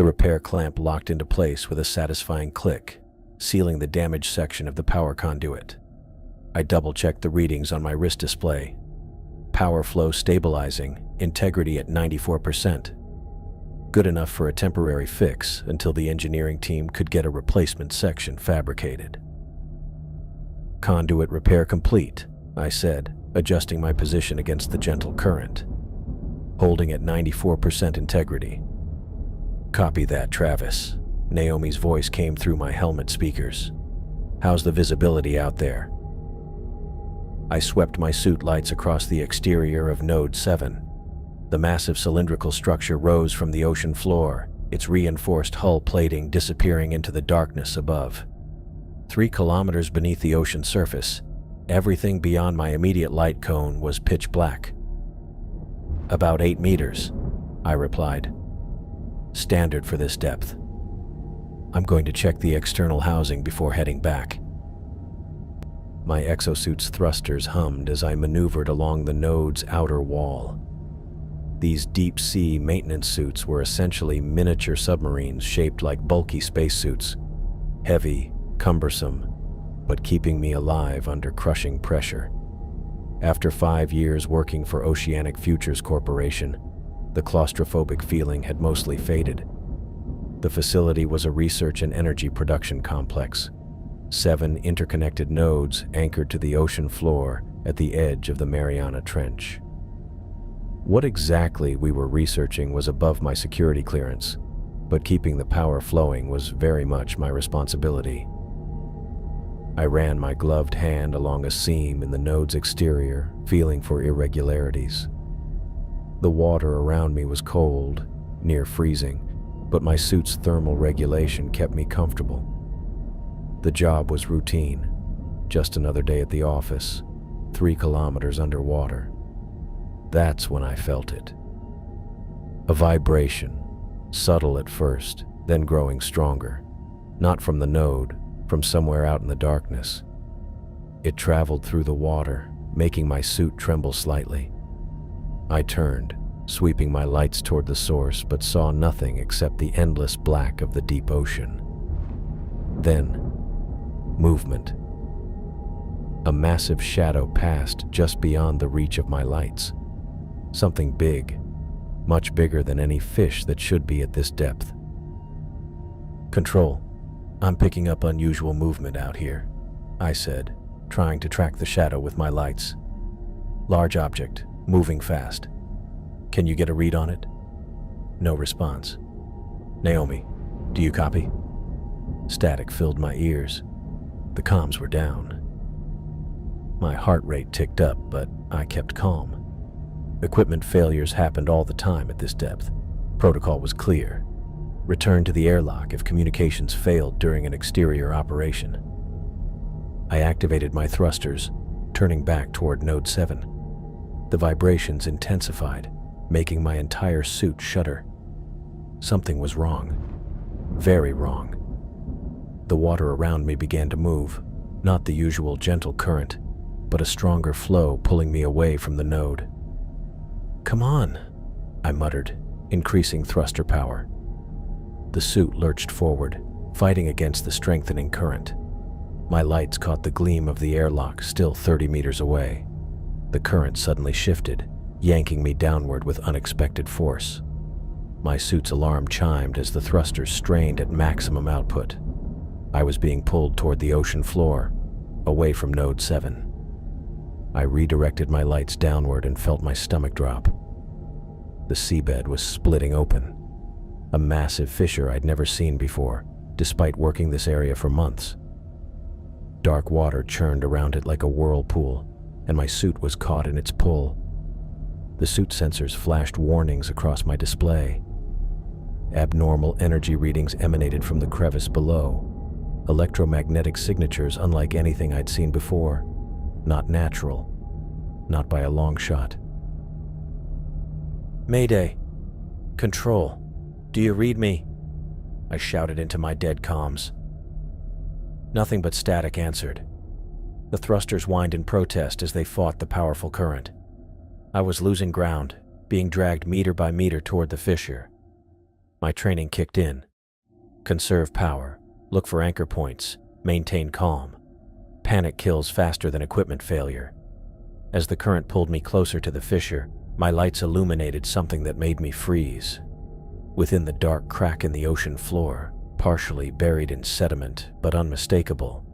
The repair clamp locked into place with a satisfying click, sealing the damaged section of the power conduit. I double-checked the readings on my wrist display. Power flow stabilizing, integrity at 94%. Good enough for a temporary fix until the engineering team could get a replacement section fabricated. Conduit repair complete, I said, adjusting my position against the gentle current. Holding at 94% integrity. Copy that, Travis. Naomi's voice came through my helmet speakers. How's the visibility out there? I swept my suit lights across the exterior of Node 7. The massive cylindrical structure rose from the ocean floor, its reinforced hull plating disappearing into the darkness above. 3 kilometers beneath the ocean surface, everything beyond my immediate light cone was pitch black. About 8 meters, I replied. Standard for this depth. I'm going to check the external housing before heading back. My exosuit's thrusters hummed as I maneuvered along the node's outer wall. These deep-sea maintenance suits were essentially miniature submarines shaped like bulky spacesuits. Heavy, cumbersome, but keeping me alive under crushing pressure. After 5 years working for Oceanic Futures Corporation, the claustrophobic feeling had mostly faded. The facility was a research and energy production complex. 7 interconnected nodes anchored to the ocean floor at the edge of the Mariana Trench. What exactly we were researching was above my security clearance, but keeping the power flowing was very much my responsibility. I ran my gloved hand along a seam in the node's exterior, feeling for irregularities. The water around me was cold, near freezing, but my suit's thermal regulation kept me comfortable. The job was routine, just another day at the office, 3 kilometers underwater. That's when I felt it. A vibration, subtle at first, then growing stronger, not from the node, from somewhere out in the darkness. It traveled through the water, making my suit tremble slightly. I turned, sweeping my lights toward the source, but saw nothing except the endless black of the deep ocean. Then, movement. A massive shadow passed just beyond the reach of my lights. Something big, much bigger than any fish that should be at this depth. Control, I'm picking up unusual movement out here, I said, trying to track the shadow with my lights. Large object, moving fast. Can you get a read on it? No response. Naomi, do you copy? Static filled my ears. The comms were down. My heart rate ticked up, but I kept calm. Equipment failures happened all the time at this depth. Protocol was clear. Return to the airlock if communications failed during an exterior operation. I activated my thrusters, turning back toward Node 7. The vibrations intensified, making my entire suit shudder. Something was wrong. Very wrong. The water around me began to move, not the usual gentle current, but a stronger flow pulling me away from the node. Come on, I muttered, increasing thruster power. The suit lurched forward, fighting against the strengthening current. My lights caught the gleam of the airlock still 30 meters away. The current suddenly shifted, yanking me downward with unexpected force. My suit's alarm chimed as the thrusters strained at maximum output. I was being pulled toward the ocean floor, away from Node 7. I redirected my lights downward and felt my stomach drop. The seabed was splitting open. A massive fissure I'd never seen before, despite working this area for months. Dark water churned around it like a whirlpool, and my suit was caught in its pull. The suit sensors flashed warnings across my display. Abnormal energy readings emanated from the crevice below. Electromagnetic signatures unlike anything I'd seen before. Not natural. Not by a long shot. Mayday. Control. Do you read me? I shouted into my dead comms. Nothing but static answered. The thrusters whined in protest as they fought the powerful current. I was losing ground, being dragged meter by meter toward the fissure. My training kicked in. Conserve power, look for anchor points, maintain calm. Panic kills faster than equipment failure. As the current pulled me closer to the fissure, my lights illuminated something that made me freeze. Within the dark crack in the ocean floor, partially buried in sediment but unmistakable,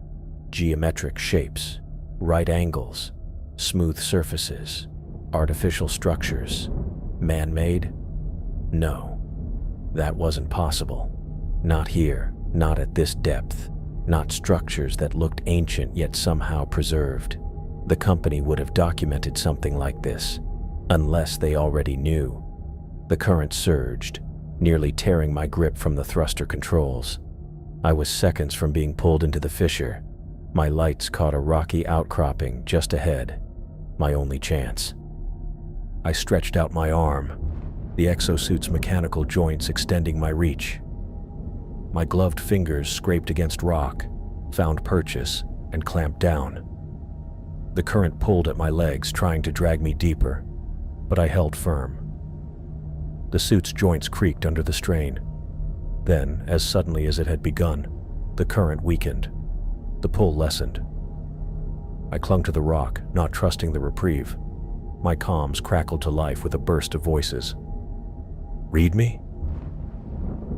geometric shapes, right angles, smooth surfaces, artificial structures. Man-made? No, that wasn't possible. Not here, not at this depth, not structures that looked ancient yet somehow preserved. The company would have documented something like this, unless they already knew. The current surged, nearly tearing my grip from the thruster controls. I was seconds from being pulled into the fissure. My lights caught a rocky outcropping just ahead, my only chance. I stretched out my arm, the exosuit's mechanical joints extending my reach. My gloved fingers scraped against rock, found purchase, and clamped down. The current pulled at my legs, trying to drag me deeper, but I held firm. The suit's joints creaked under the strain. Then, as suddenly as it had begun, the current weakened. The pull lessened. I clung to the rock, not trusting the reprieve. My comms crackled to life with a burst of voices. "Read me?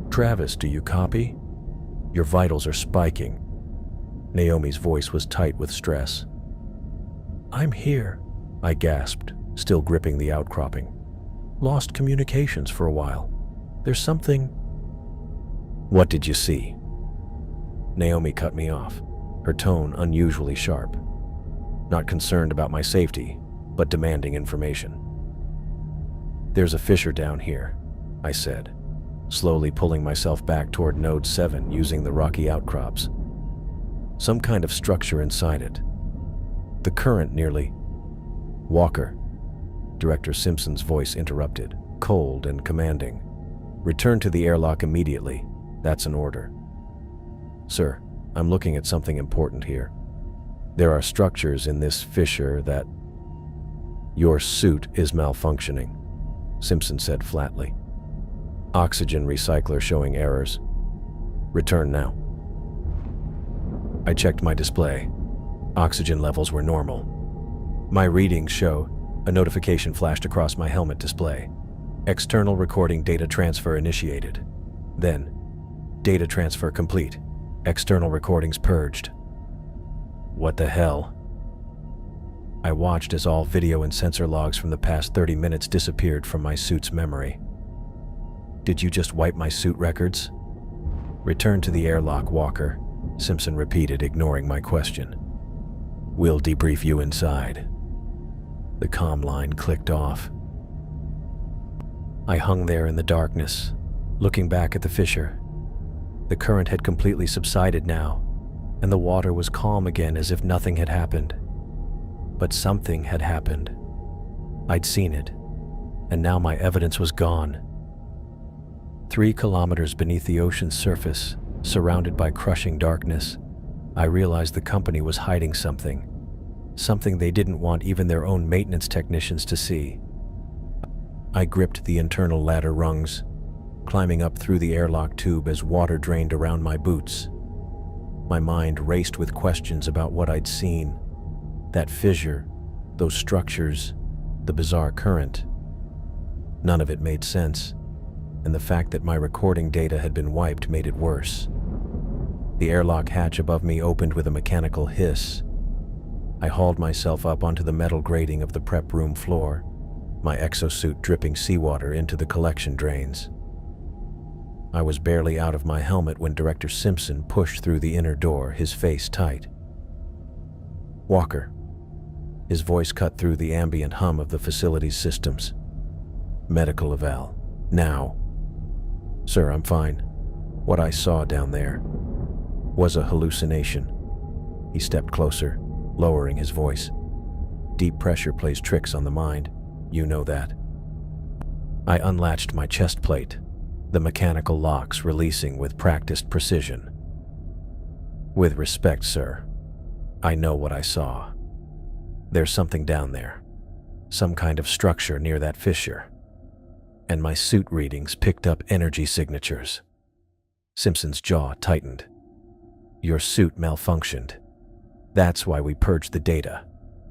Travis, do you copy? Your vitals are spiking." Naomi's voice was tight with stress. "I'm here," I gasped, still gripping the outcropping. "Lost communications for a while. There's something—" "What did you see?" Naomi cut me off, her tone unusually sharp. Not concerned about my safety, but demanding information. "There's a fissure down here," I said, slowly pulling myself back toward Node 7 using the rocky outcrops. "Some kind of structure inside it. The current nearly—" "Walker," Director Simpson's voice interrupted, cold and commanding. "Return to the airlock immediately. That's an order." "Sir, I'm looking at something important here. There are structures in this fissure that—" "Your suit is malfunctioning," Simpson said flatly. "Oxygen recycler showing errors. Return now." I checked my display. Oxygen levels were normal. My readings show. A notification flashed across my helmet display. External recording data transfer initiated. Then, data transfer complete. External recordings purged. What the hell? I watched as all video and sensor logs from the past 30 minutes disappeared from my suit's memory. "Did you just wipe my suit records?" "Return to the airlock, Walker," Simpson repeated, ignoring my question. "We'll debrief you inside." The comm line clicked off. I hung there in the darkness, looking back at the fissure. The current had completely subsided now, and the water was calm again as if nothing had happened. But something had happened. I'd seen it, and now my evidence was gone. 3 kilometers beneath the ocean's surface, surrounded by crushing darkness, I realized the company was hiding something. Something they didn't want even their own maintenance technicians to see. I gripped the internal ladder rungs, climbing up through the airlock tube as water drained around my boots. My mind raced with questions about what I'd seen. That fissure, those structures, the bizarre current. None of it made sense, and the fact that my recording data had been wiped made it worse. The airlock hatch above me opened with a mechanical hiss. I hauled myself up onto the metal grating of the prep room floor, my exosuit dripping seawater into the collection drains. I was barely out of my helmet when Director Simpson pushed through the inner door, his face tight. "Walker." His voice cut through the ambient hum of the facility's systems. "Medical eval. Now." "Sir, I'm fine. What I saw down there was a hallucination." He stepped closer, lowering his voice. "Deep pressure plays tricks on the mind. You know that." I unlatched my chest plate, the mechanical locks releasing with practiced precision. "With respect, sir, I know what I saw. There's something down there, some kind of structure near that fissure. and my suit readings picked up energy signatures. Simpson's jaw tightened. Your suit malfunctioned. That's why we purged the data.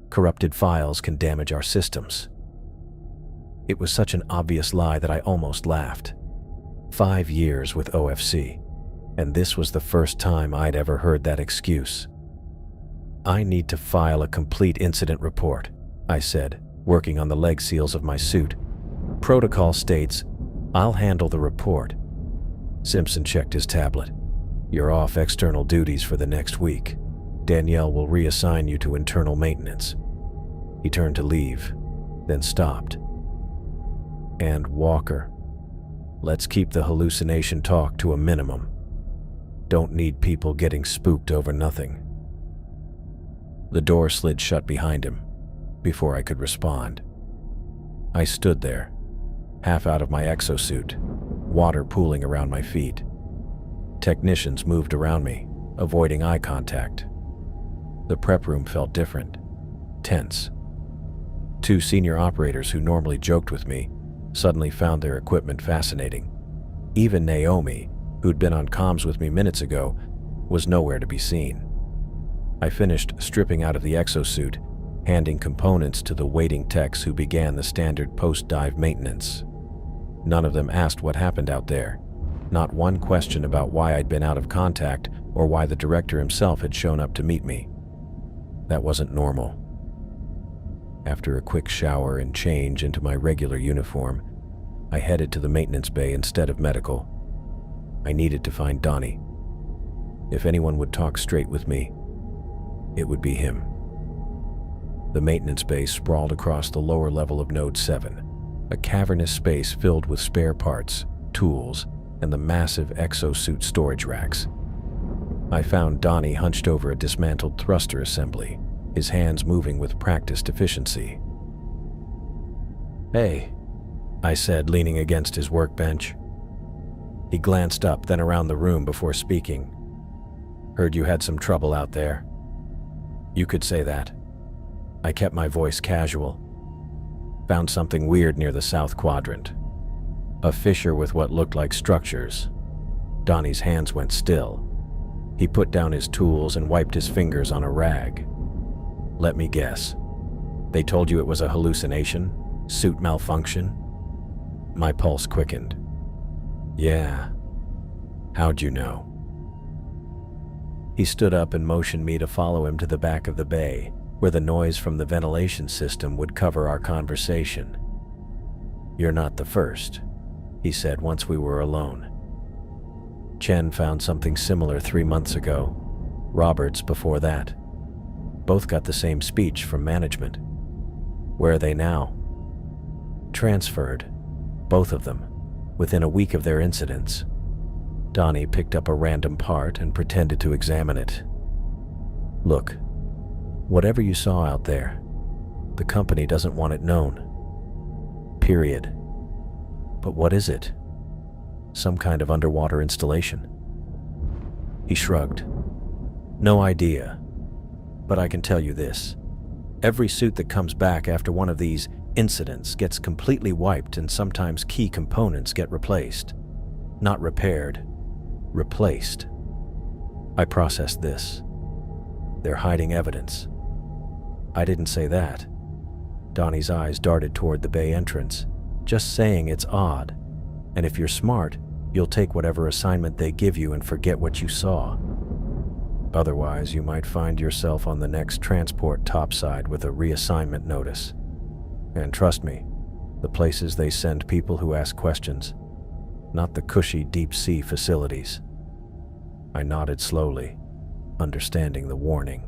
Corrupted files can damage our systems. It was such an obvious lie that I almost laughed. 5 years with OFC, and this was the first time I'd ever heard that excuse. I need to file a complete incident report, I said, working on the leg seals of my suit. Protocol states, I'll handle the report. Simpson checked his tablet. You're off external duties for the next week. Danielle will reassign you to internal maintenance. He turned to leave, then stopped. And Walker, let's keep the hallucination talk to a minimum. Don't need people getting spooked over nothing. The door slid shut behind him before I could respond. I stood there, half out of my exosuit, water pooling around my feet. Technicians moved around me, avoiding eye contact. The prep room felt different, tense. 2 senior operators who normally joked with me suddenly found their equipment fascinating. Even Naomi, who'd been on comms with me minutes ago, was nowhere to be seen. I finished stripping out of the exosuit, handing components to the waiting techs who began the standard post-dive maintenance. None of them asked what happened out there. Not one question about why I'd been out of contact or why the director himself had shown up to meet me. That wasn't normal. After a quick shower and change into my regular uniform, I headed to the maintenance bay instead of medical. I needed to find Donnie. If anyone would talk straight with me, it would be him. The maintenance bay sprawled across the lower level of Node 7, a cavernous space filled with spare parts, tools, and the massive exosuit storage racks. I found Donnie hunched over a dismantled thruster assembly, his hands moving with practiced efficiency. "Hey," I said, leaning against his workbench. He glanced up, then around the room before speaking. "Heard you had some trouble out there." "You could say that." I kept my voice casual. "Found something weird near the south quadrant. A fissure with what looked like structures." Donnie's hands went still. He put down his tools and wiped his fingers on a rag. "Let me guess. They told you it was a hallucination? Suit malfunction?" My pulse quickened. "Yeah. How'd you know?" He stood up and motioned me to follow him to the back of the bay, where the noise from the ventilation system would cover our conversation. "You're not the first," he said once we were alone. "Chen found something similar 3 months ago. Roberts before that. Both got the same speech from management. Where are they now?" "Transferred. Both of them. Within a week of their incidents." Donnie picked up a random part and pretended to examine it. "Look, whatever you saw out there, the company doesn't want it known. Period. But what is it? Some kind of underwater installation?" He shrugged. "No idea. But I can tell you this. Every suit that comes back after one of these incidents gets completely wiped, and sometimes key components get replaced. Not repaired. Replaced." I processed this. "They're hiding evidence." "I didn't say that." Donnie's eyes darted toward the bay entrance. "Just saying it's odd. And if you're smart, you'll take whatever assignment they give you and forget what you saw. Otherwise, you might find yourself on the next transport topside with a reassignment notice. And trust me, the places they send people who ask questions, not the cushy deep-sea facilities." I nodded slowly, understanding the warning.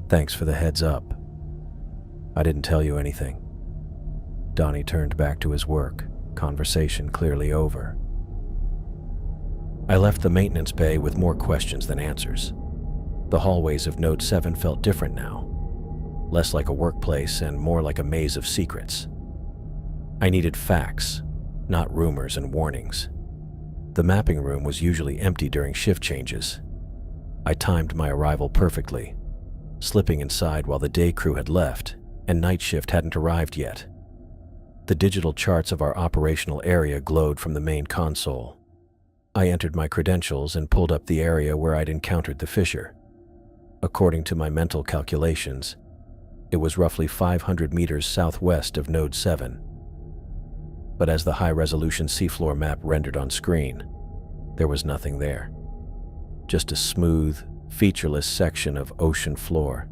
"Thanks for the heads up. I didn't tell you anything." Donnie turned back to his work, conversation clearly over. I left the maintenance bay with more questions than answers. The hallways of Node 7 felt different now, less like a workplace and more like a maze of secrets. I needed facts, not rumors and warnings. The mapping room was usually empty during shift changes. I timed my arrival perfectly, slipping inside while the day crew had left and night shift hadn't arrived yet. The digital charts of our operational area glowed from the main console. I entered my credentials and pulled up the area where I'd encountered the fissure. According to my mental calculations, it was roughly 500 meters southwest of Node 7. But as the high-resolution seafloor map rendered on screen, there was nothing there. Just a smooth, featureless section of ocean floor.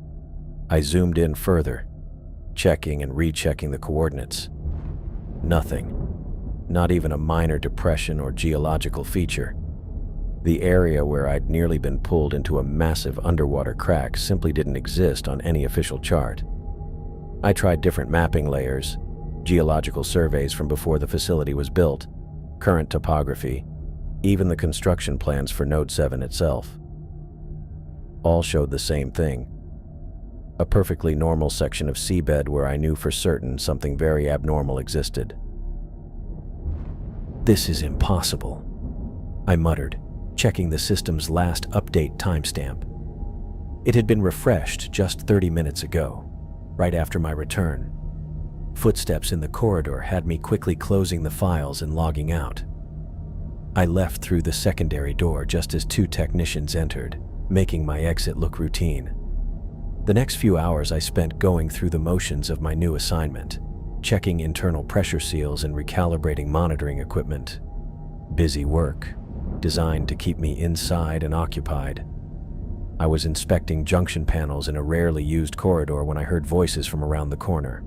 I zoomed in further, checking and rechecking the coordinates. Nothing. Not even a minor depression or geological feature. The area where I'd nearly been pulled into a massive underwater crack simply didn't exist on any official chart. I tried different mapping layers, geological surveys from before the facility was built, current topography, even the construction plans for Node 7 itself. All showed the same thing. A perfectly normal section of seabed where I knew for certain something very abnormal existed. "This is impossible," I muttered, checking the system's last update timestamp. It had been refreshed just 30 minutes ago, right after my return. Footsteps in the corridor had me quickly closing the files and logging out. I left through the secondary door just as 2 technicians entered, making my exit look routine. The next few hours I spent going through the motions of my new assignment, checking internal pressure seals and recalibrating monitoring equipment. Busy work, designed to keep me inside and occupied. I was inspecting junction panels in a rarely used corridor when I heard voices from around the corner.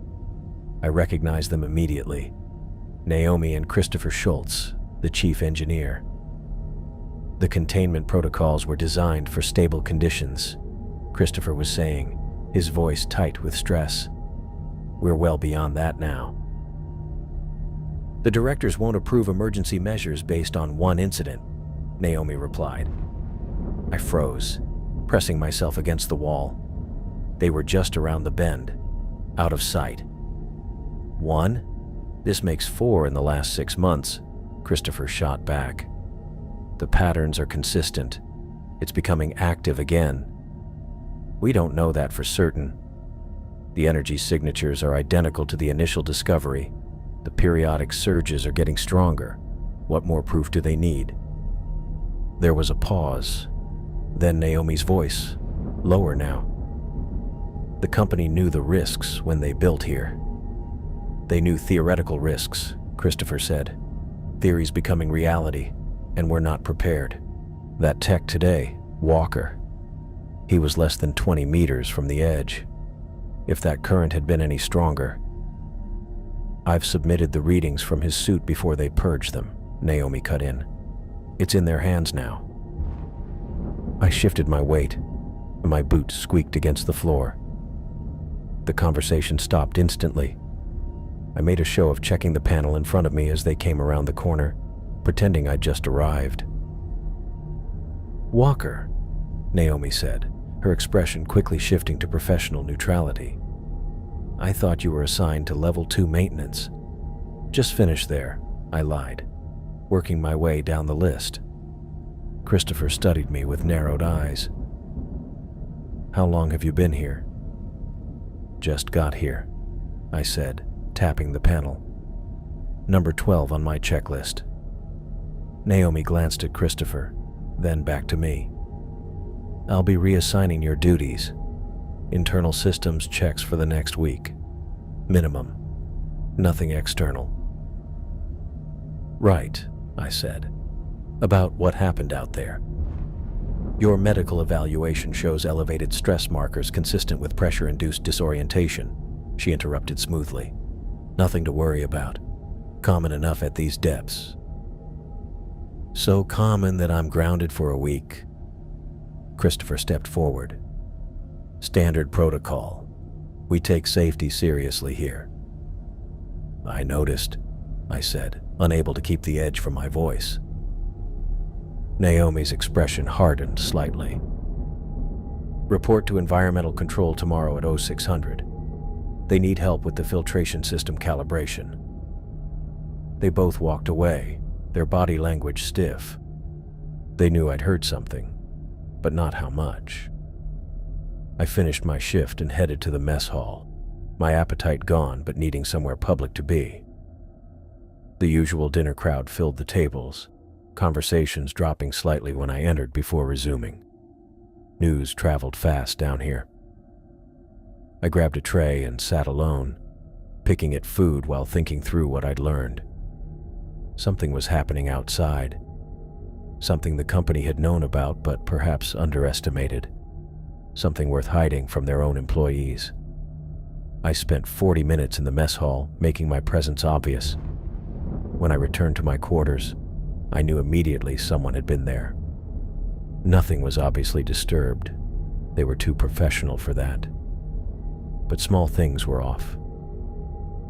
I recognized them immediately. Naomi and Christopher Schultz, the chief engineer. The containment protocols were designed for stable conditions, Christopher was saying, his voice tight with stress. We're well beyond that now. The directors won't approve emergency measures based on one incident, Naomi replied. I froze, pressing myself against the wall. They were just around the bend, out of sight. 1? This makes 4 in the last 6 months, Christopher shot back. The patterns are consistent. It's becoming active again. We don't know that for certain. The energy signatures are identical to the initial discovery. The periodic surges are getting stronger. What more proof do they need? There was a pause. Then Naomi's voice, lower now. The company knew the risks when they built here. They knew theoretical risks, Christopher said. Theories becoming reality, and we're not prepared. That tech today, Walker, he was less than 20 meters from the edge. If that current had been any stronger. I've submitted the readings from his suit before they purged them, Naomi cut in. It's in their hands now. I shifted my weight, and my boot squeaked against the floor. The conversation stopped instantly. I made a show of checking the panel in front of me as they came around the corner, pretending I'd just arrived. Walker, Naomi said, her expression quickly shifting to professional neutrality. I thought you were assigned to level 2 maintenance. Just finished there, I lied, working my way down the list. Christopher studied me with narrowed eyes. How long have you been here? Just got here, I said, tapping the panel. Number 12 on my checklist. Naomi glanced at Christopher, then back to me. I'll be reassigning your duties. Internal systems checks for the next week. Minimum. Nothing external. Right, I said. About what happened out there. Your medical evaluation shows elevated stress markers consistent with pressure-induced disorientation, she interrupted smoothly. Nothing to worry about. Common enough at these depths. So common that I'm grounded for a week. Christopher stepped forward. Standard protocol. We take safety seriously here. I noticed, I said, unable to keep the edge from my voice. Naomi's expression hardened slightly. Report to environmental control tomorrow at 0600. They need help with the filtration system calibration. They both walked away, their body language stiff. They knew I'd heard something, but not how much. I finished my shift and headed to the mess hall, my appetite gone but needing somewhere public to be. The usual dinner crowd filled the tables, conversations dropping slightly when I entered before resuming. News traveled fast down here. I grabbed a tray and sat alone, picking at food while thinking through what I'd learned. Something was happening outside. Something the company had known about but perhaps underestimated. Something worth hiding from their own employees. I spent 40 minutes in the mess hall, making my presence obvious. When I returned to my quarters, I knew immediately someone had been there. Nothing was obviously disturbed. They were too professional for that. But small things were off.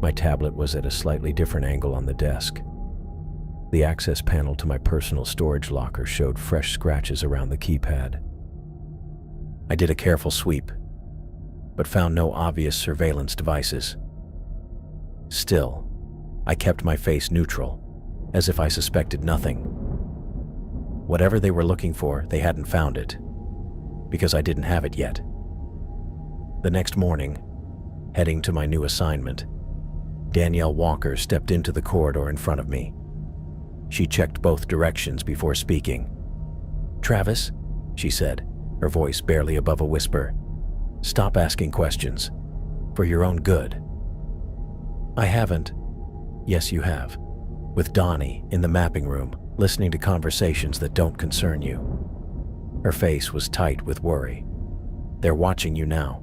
My tablet was at a slightly different angle on the desk. The access panel to my personal storage locker showed fresh scratches around the keypad. I did a careful sweep, but found no obvious surveillance devices. Still, I kept my face neutral, as if I suspected nothing. Whatever they were looking for, they hadn't found it, because I didn't have it yet. The next morning, heading to my new assignment, Danielle Walker stepped into the corridor in front of me. She checked both directions before speaking. "Travis," she said, her voice barely above a whisper, "stop asking questions. For your own good." "I haven't." "Yes, you have. With Donnie in the mapping room, listening to conversations that don't concern you." Her face was tight with worry. "They're watching you now."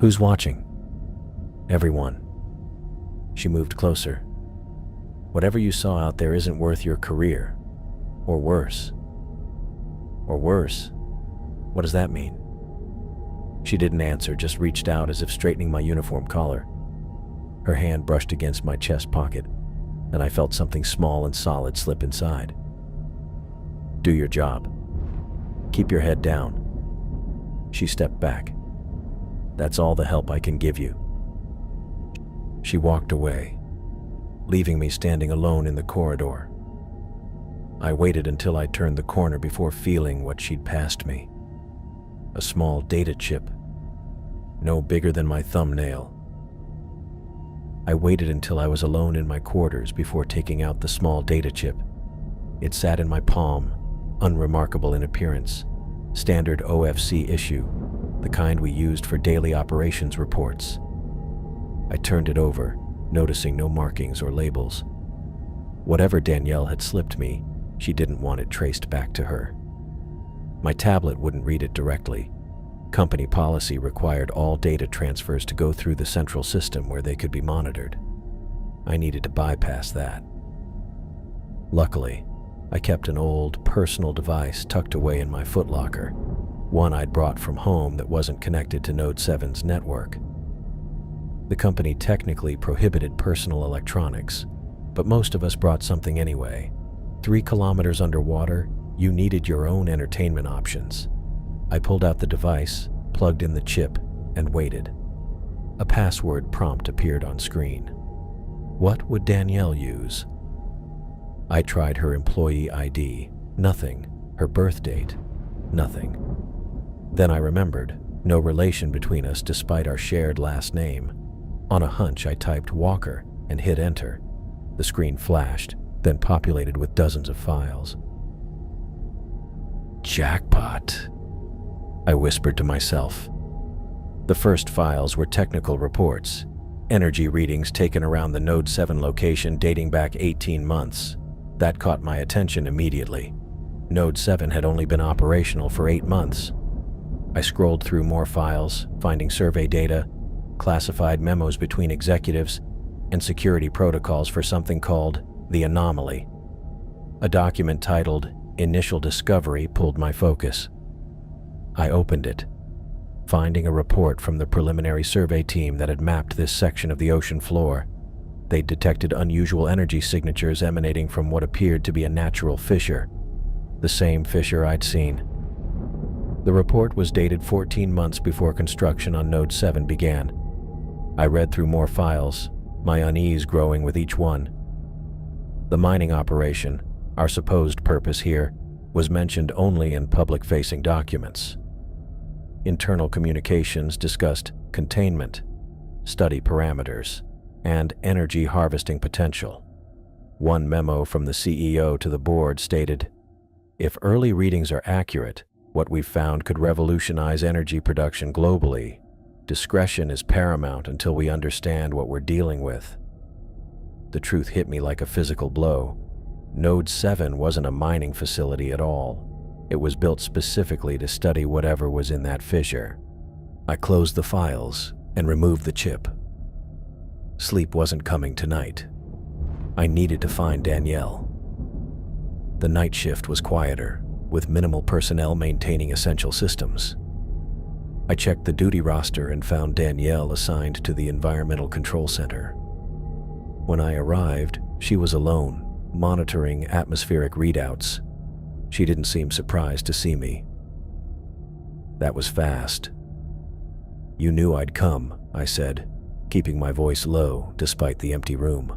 "Who's watching?" "Everyone." She moved closer. "Whatever you saw out there isn't worth your career. Or worse." "Or worse? What does that mean?" She didn't answer, just reached out as if straightening my uniform collar. Her hand brushed against my chest pocket, and I felt something small and solid slip inside. "Do your job. Keep your head down." She stepped back. "That's all the help I can give you." She walked away, leaving me standing alone in the corridor. I waited until I turned the corner before feeling what she'd passed me. A small data chip, no bigger than my thumbnail. I waited until I was alone in my quarters before taking out the small data chip. It sat in my palm, unremarkable in appearance. Standard OFC issue, the kind we used for daily operations reports. I turned it over, noticing no markings or labels. Whatever Danielle had slipped me, she didn't want it traced back to her. My tablet wouldn't read it directly. Company policy required all data transfers to go through the central system where they could be monitored. I needed to bypass that. Luckily, I kept an old, personal device tucked away in my footlocker, one I'd brought from home that wasn't connected to Node 7's network. The company technically prohibited personal electronics, but most of us brought something anyway. 3 kilometers underwater, you needed your own entertainment options. I pulled out the device, plugged in the chip, and waited. A password prompt appeared on screen. What would Danielle use? I tried her employee ID. Nothing. Her birth date. Nothing. Then I remembered. No relation between us despite our shared last name. On a hunch, I typed Walker and hit enter. The screen flashed, then populated with dozens of files. Jackpot, I whispered to myself. The first files were technical reports, energy readings taken around the Node 7 location dating back 18 months. That caught my attention immediately. Node 7 had only been operational for 8 months. I scrolled through more files, finding survey data, classified memos between executives, and security protocols for something called the Anomaly. A document titled Initial Discovery pulled my focus. I opened it, finding a report from the preliminary survey team that had mapped this section of the ocean floor. They'd detected unusual energy signatures emanating from what appeared to be a natural fissure, the same fissure I'd seen. The report was dated 14 months before construction on Node 7 began. I read through more files, my unease growing with each one. The mining operation, our supposed purpose here, was mentioned only in public-facing documents. Internal communications discussed containment, study parameters, and energy harvesting potential. One memo from the CEO to the board stated, "If early readings are accurate, what we've found could revolutionize energy production globally. Discretion is paramount until we understand what we're dealing with." The truth hit me like a physical blow. Node 7 wasn't a mining facility at all. It was built specifically to study whatever was in that fissure. I closed the files and removed the chip. Sleep wasn't coming tonight. I needed to find Danielle. The night shift was quieter, with minimal personnel maintaining essential systems. I checked the duty roster and found Danielle assigned to the Environmental Control Center. When I arrived, she was alone, monitoring atmospheric readouts. She didn't seem surprised to see me. "That was fast." "You knew I'd come," I said, keeping my voice low despite the empty room.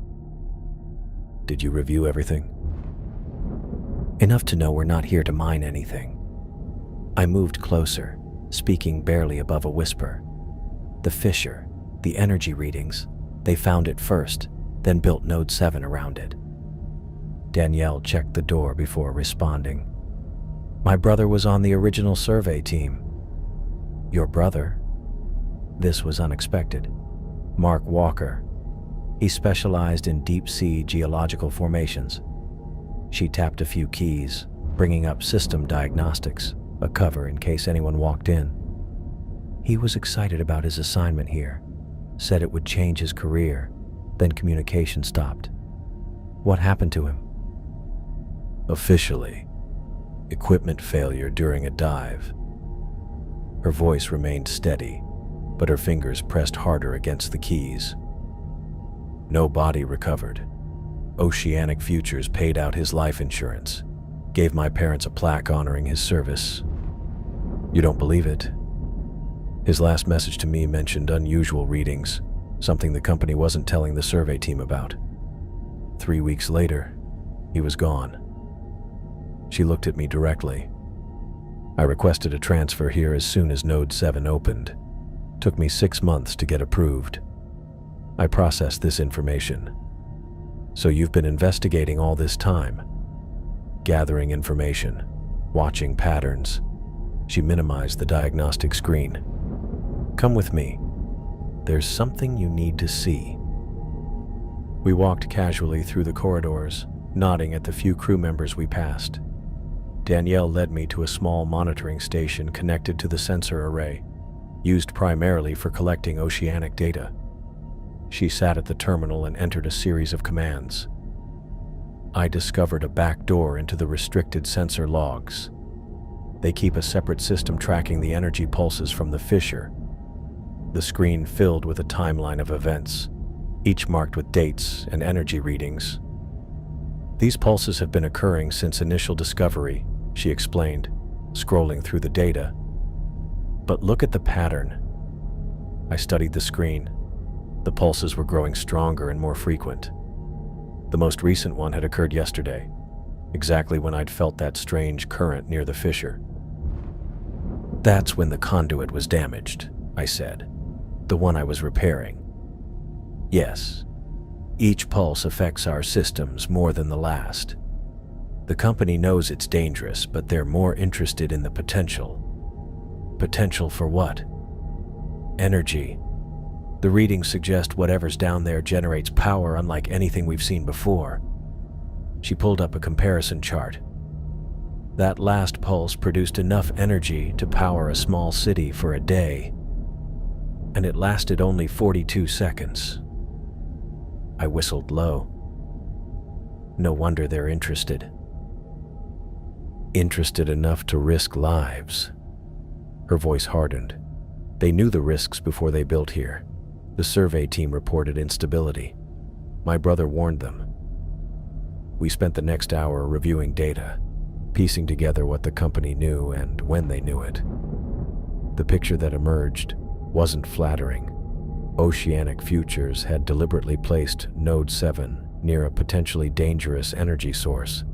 "Did you review everything?" "Enough to know we're not here to mine anything." I moved closer, speaking barely above a whisper. "The fissure, the energy readings, they found it first, then built Node 7 around it." Danielle checked the door before responding. "My brother was on the original survey team." "Your brother?" This was unexpected. "Mark Walker. He specialized in deep-sea geological formations." She tapped a few keys, bringing up system diagnostics, a cover in case anyone walked in. "He was excited about his assignment here, said it would change his career, then communication stopped." "What happened to him?" "Officially, equipment failure during a dive." Her voice remained steady, but her fingers pressed harder against the keys. "No body recovered. Oceanic Futures paid out his life insurance, gave my parents a plaque honoring his service. You don't believe it? His last message to me mentioned unusual readings, something the company wasn't telling the survey team about. 3 weeks later, he was gone." She looked at me directly. "I requested a transfer here as soon as Node 7 opened. Took me 6 months to get approved. I processed this information. So you've been investigating all this time, gathering information, watching patterns." She minimized the diagnostic screen. "Come with me. There's something you need to see." We walked casually through the corridors, nodding at the few crew members we passed. Danielle led me to a small monitoring station connected to the sensor array, used primarily for collecting oceanic data. She sat at the terminal and entered a series of commands. I discovered a back door into the restricted sensor logs. They keep a separate system tracking the energy pulses from the fissure. The screen filled with a timeline of events, each marked with dates and energy readings. "These pulses have been occurring since initial discovery," she explained, scrolling through the data. "But look at the pattern." I studied the screen. The pulses were growing stronger and more frequent. The most recent one had occurred yesterday, exactly when I'd felt that strange current near the fissure. "That's when the conduit was damaged," I said. "The one I was repairing." "Yes. Each pulse affects our systems more than the last. The company knows it's dangerous, but they're more interested in the potential." "Potential for what?" "Energy. The readings suggest whatever's down there generates power unlike anything we've seen before." She pulled up a comparison chart. "That last pulse produced enough energy to power a small city for a day, and it lasted only 42 seconds. I whistled low. "No wonder they're interested." "Interested enough to risk lives." Her voice hardened. "They knew the risks before they built here. The survey team reported instability. My brother warned them." We spent the next hour reviewing data, piecing together what the company knew and when they knew it. The picture that emerged wasn't flattering. Oceanic Futures had deliberately placed Node 7 near a potentially dangerous energy source,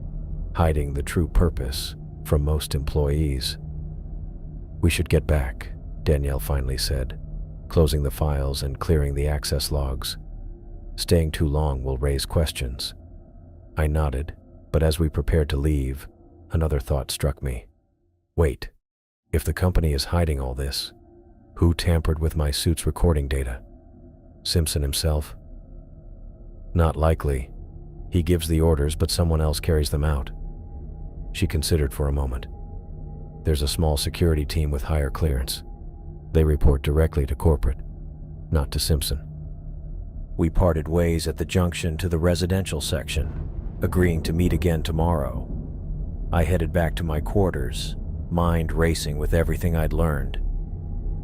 hiding the true purpose from most employees. "We should get back," Danielle finally said, closing the files and clearing the access logs. "Staying too long will raise questions." I nodded, but as we prepared to leave, another thought struck me. Wait, if the company is hiding all this, who tampered with my suit's recording data? Simpson himself? Not likely. He gives the orders, but someone else carries them out. She considered for a moment. There's a small security team with higher clearance. They report directly to corporate, not to Simpson. We parted ways at the junction to the residential section, agreeing to meet again tomorrow. I headed back to my quarters, mind racing with everything I'd learned.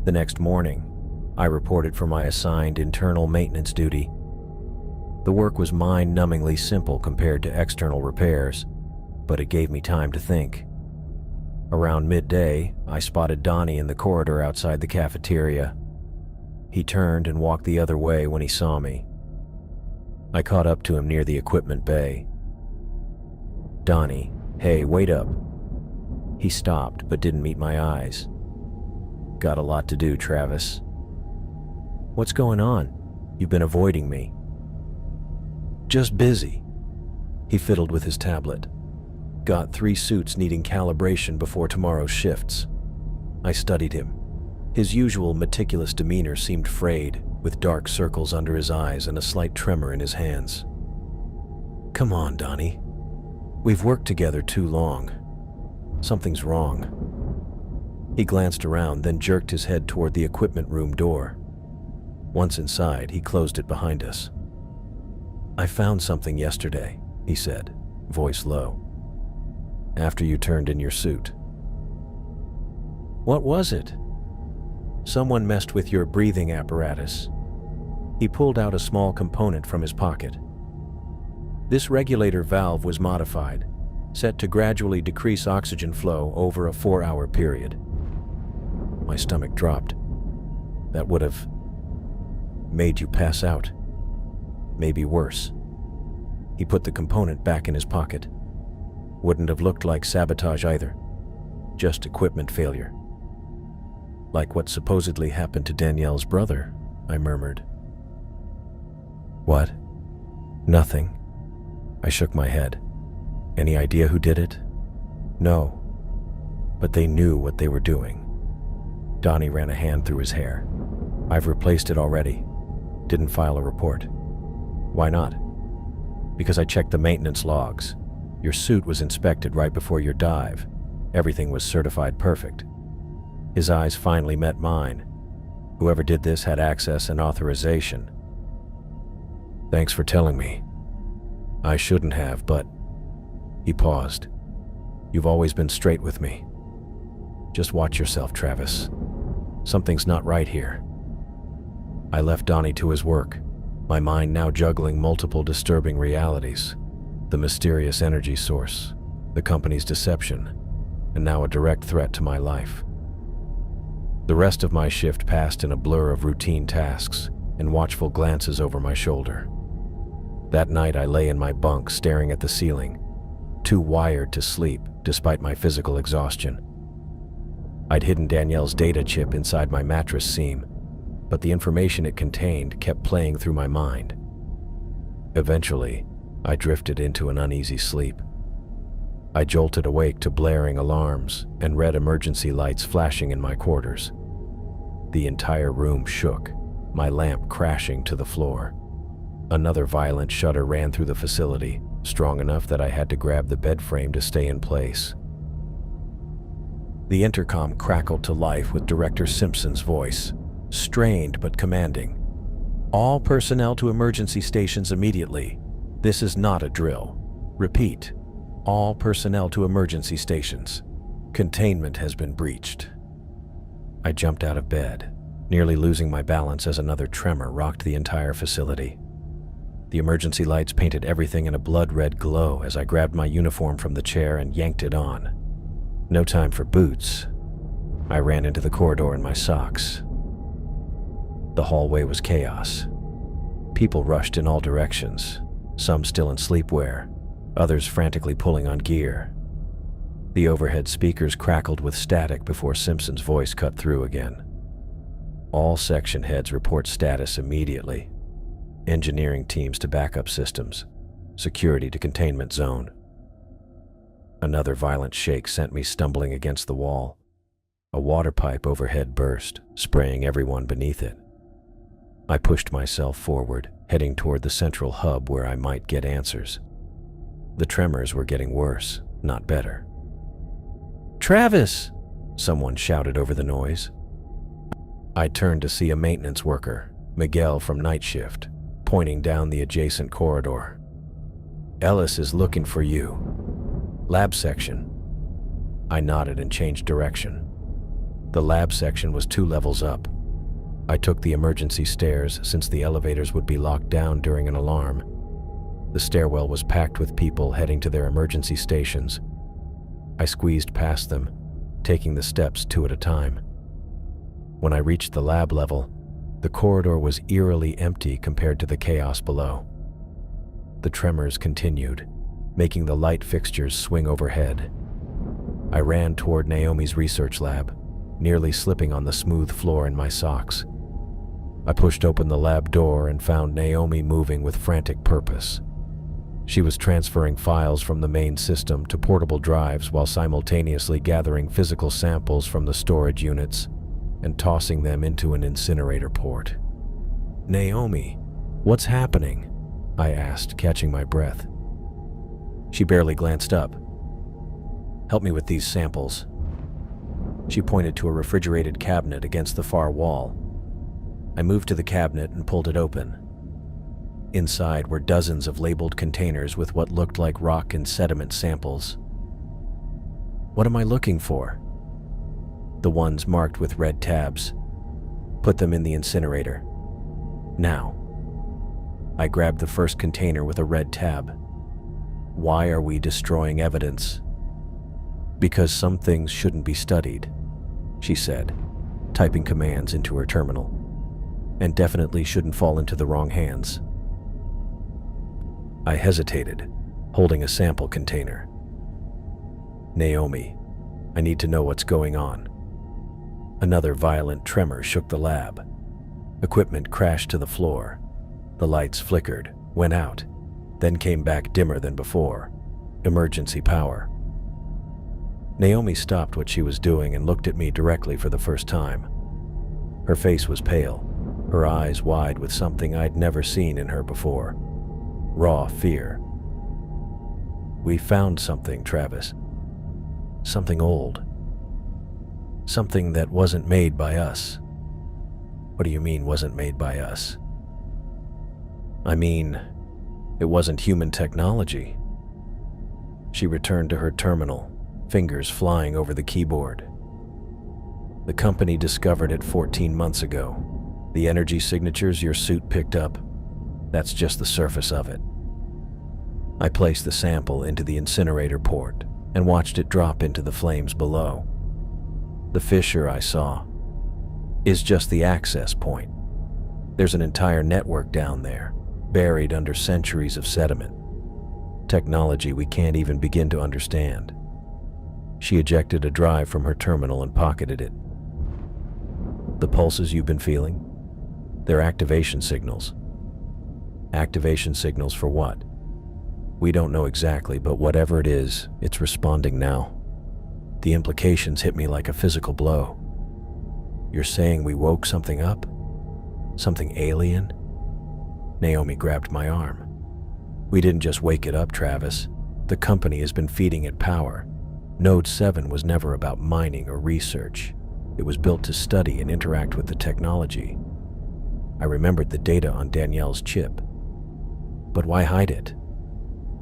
The next morning, I reported for my assigned internal maintenance duty. The work was mind-numbingly simple compared to external repairs, but it gave me time to think. Around midday, I spotted Donnie in the corridor outside the cafeteria. He turned and walked the other way when he saw me. I caught up to him near the equipment bay. "Donnie, hey, wait up." He stopped but didn't meet my eyes. "Got a lot to do, Travis." "What's going on? You've been avoiding me." "Just busy." He fiddled with his tablet. "Got 3 suits needing calibration before tomorrow's shifts." I studied him. His usual meticulous demeanor seemed frayed, with dark circles under his eyes and a slight tremor in his hands. "Come on, Donnie. We've worked together too long. Something's wrong." He glanced around, then jerked his head toward the equipment room door. Once inside, he closed it behind us. "I found something yesterday," he said, voice low. "After you turned in your suit." "What was it?" "Someone messed with your breathing apparatus." He pulled out a small component from his pocket. "This regulator valve was modified, set to gradually decrease oxygen flow over a 4-hour period." My stomach dropped. "That would have made you pass out. Maybe worse." He put the component back in his pocket. "Wouldn't have looked like sabotage either. Just equipment failure." "Like what supposedly happened to Danielle's brother," I murmured. "What?" "Nothing." I shook my head. "Any idea who did it?" "No. But they knew what they were doing." Donnie ran a hand through his hair. "I've replaced it already. Didn't file a report." "Why not?" "Because I checked the maintenance logs. Your suit was inspected right before your dive. Everything was certified perfect." His eyes finally met mine. "Whoever did this had access and authorization." "Thanks for telling me. I shouldn't have, but..." He paused. "You've always been straight with me. Just watch yourself, Travis. Something's not right here." I left Donnie to his work, my mind now juggling multiple disturbing realities: the mysterious energy source, the company's deception, and now a direct threat to my life. The rest of my shift passed in a blur of routine tasks and watchful glances over my shoulder. That night I lay in my bunk staring at the ceiling, too wired to sleep despite my physical exhaustion. I'd hidden Danielle's data chip inside my mattress seam, but the information it contained kept playing through my mind. Eventually, I drifted into an uneasy sleep. I jolted awake to blaring alarms and red emergency lights flashing in my quarters. The entire room shook, my lamp crashing to the floor. Another violent shudder ran through the facility, strong enough that I had to grab the bed frame to stay in place. The intercom crackled to life with Director Simpson's voice, strained but commanding. "All personnel to emergency stations immediately. This is not a drill. Repeat, all personnel to emergency stations. Containment has been breached." I jumped out of bed, nearly losing my balance as another tremor rocked the entire facility. The emergency lights painted everything in a blood-red glow as I grabbed my uniform from the chair and yanked it on. No time for boots. I ran into the corridor in my socks. The hallway was chaos. People rushed in all directions, some still in sleepwear, others frantically pulling on gear. The overhead speakers crackled with static before Simpson's voice cut through again. "All section heads report status immediately. Engineering teams to backup systems. Security to containment zone. Another violent shake sent me stumbling against the wall. A water pipe overhead burst, spraying everyone beneath it. I pushed myself forward, heading toward the central hub where I might get answers. The tremors were getting worse, not better. "Travis!" someone shouted over the noise. I turned to see a maintenance worker, Miguel from night shift, pointing down the adjacent corridor. "Ellis is looking for you. Lab section." I nodded and changed direction. The lab section was 2 levels up. I took the emergency stairs since the elevators would be locked down during an alarm. The stairwell was packed with people heading to their emergency stations. I squeezed past them, taking the steps 2 at a time. When I reached the lab level, the corridor was eerily empty compared to the chaos below. The tremors continued, making the light fixtures swing overhead. I ran toward Naomi's research lab, nearly slipping on the smooth floor in my socks. I pushed open the lab door and found Naomi moving with frantic purpose. She was transferring files from the main system to portable drives while simultaneously gathering physical samples from the storage units and tossing them into an incinerator port. "Naomi, what's happening?" I asked, catching my breath. She barely glanced up. "Help me with these samples." She pointed to a refrigerated cabinet against the far wall. I moved to the cabinet and pulled it open. Inside were dozens of labeled containers with what looked like rock and sediment samples. "What am I looking for?" "The ones marked with red tabs. Put them in the incinerator. Now." I grabbed the first container with a red tab. "Why are we destroying evidence?" "Because some things shouldn't be studied," she said, typing commands into her terminal, "and definitely shouldn't fall into the wrong hands." I hesitated, holding a sample container. "Naomi, I need to know what's going on." Another violent tremor shook the lab. Equipment crashed to the floor. The lights flickered, went out, then came back dimmer than before. Emergency power. Naomi stopped what she was doing and looked at me directly for the first time. Her face was pale, her eyes wide with something I'd never seen in her before. Raw fear. "We found something, Travis. Something old. Something that wasn't made by us." "What do you mean wasn't made by us?" "I mean, it wasn't human technology." She returned to her terminal, fingers flying over the keyboard. "The company discovered it 14 months ago. The energy signatures your suit picked up, that's just the surface of it." I placed the sample into the incinerator port and watched it drop into the flames below. The fissure I saw is just the access point. There's an entire network down there, buried under centuries of sediment. Technology we can't even begin to understand. She ejected a drive from her terminal and pocketed it. "The pulses you've been feeling? They're activation signals." "Activation signals for what?" "We don't know exactly, but whatever it is, it's responding now." The implications hit me like a physical blow. "You're saying we woke something up? Something alien?" Naomi grabbed my arm. "We didn't just wake it up, Travis. The company has been feeding it power. Node 7 was never about mining or research. It was built to study and interact with the technology." I remembered the data on Danielle's chip. "But why hide it?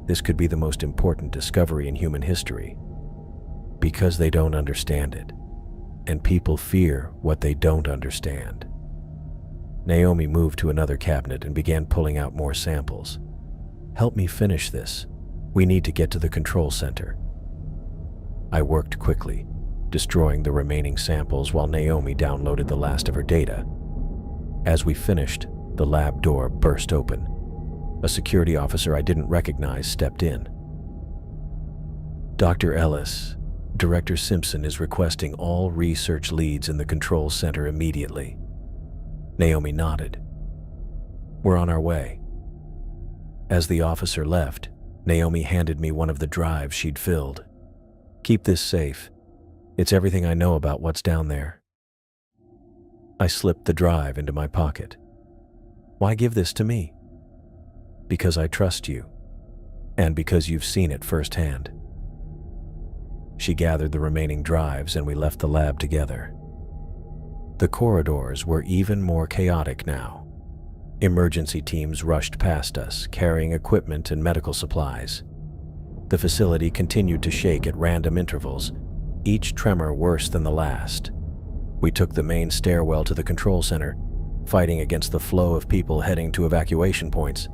This could be the most important discovery in human history." "Because they don't understand it. And people fear what they don't understand." Naomi moved to another cabinet and began pulling out more samples. "Help me finish this. We need to get to the control center." I worked quickly, destroying the remaining samples while Naomi downloaded the last of her data. As we finished, the lab door burst open. A security officer I didn't recognize stepped in. "Dr. Ellis, Director Simpson is requesting all research leads in the control center immediately." Naomi nodded. "We're on our way." As the officer left, Naomi handed me one of the drives she'd filled. "Keep this safe. It's everything I know about what's down there." I slipped the drive into my pocket. "Why give this to me?" "Because I trust you, and because you've seen it firsthand." She gathered the remaining drives and we left the lab together. The corridors were even more chaotic now. Emergency teams rushed past us, carrying equipment and medical supplies. The facility continued to shake at random intervals, each tremor worse than the last. We took the main stairwell to the control center, fighting against the flow of people heading to evacuation points.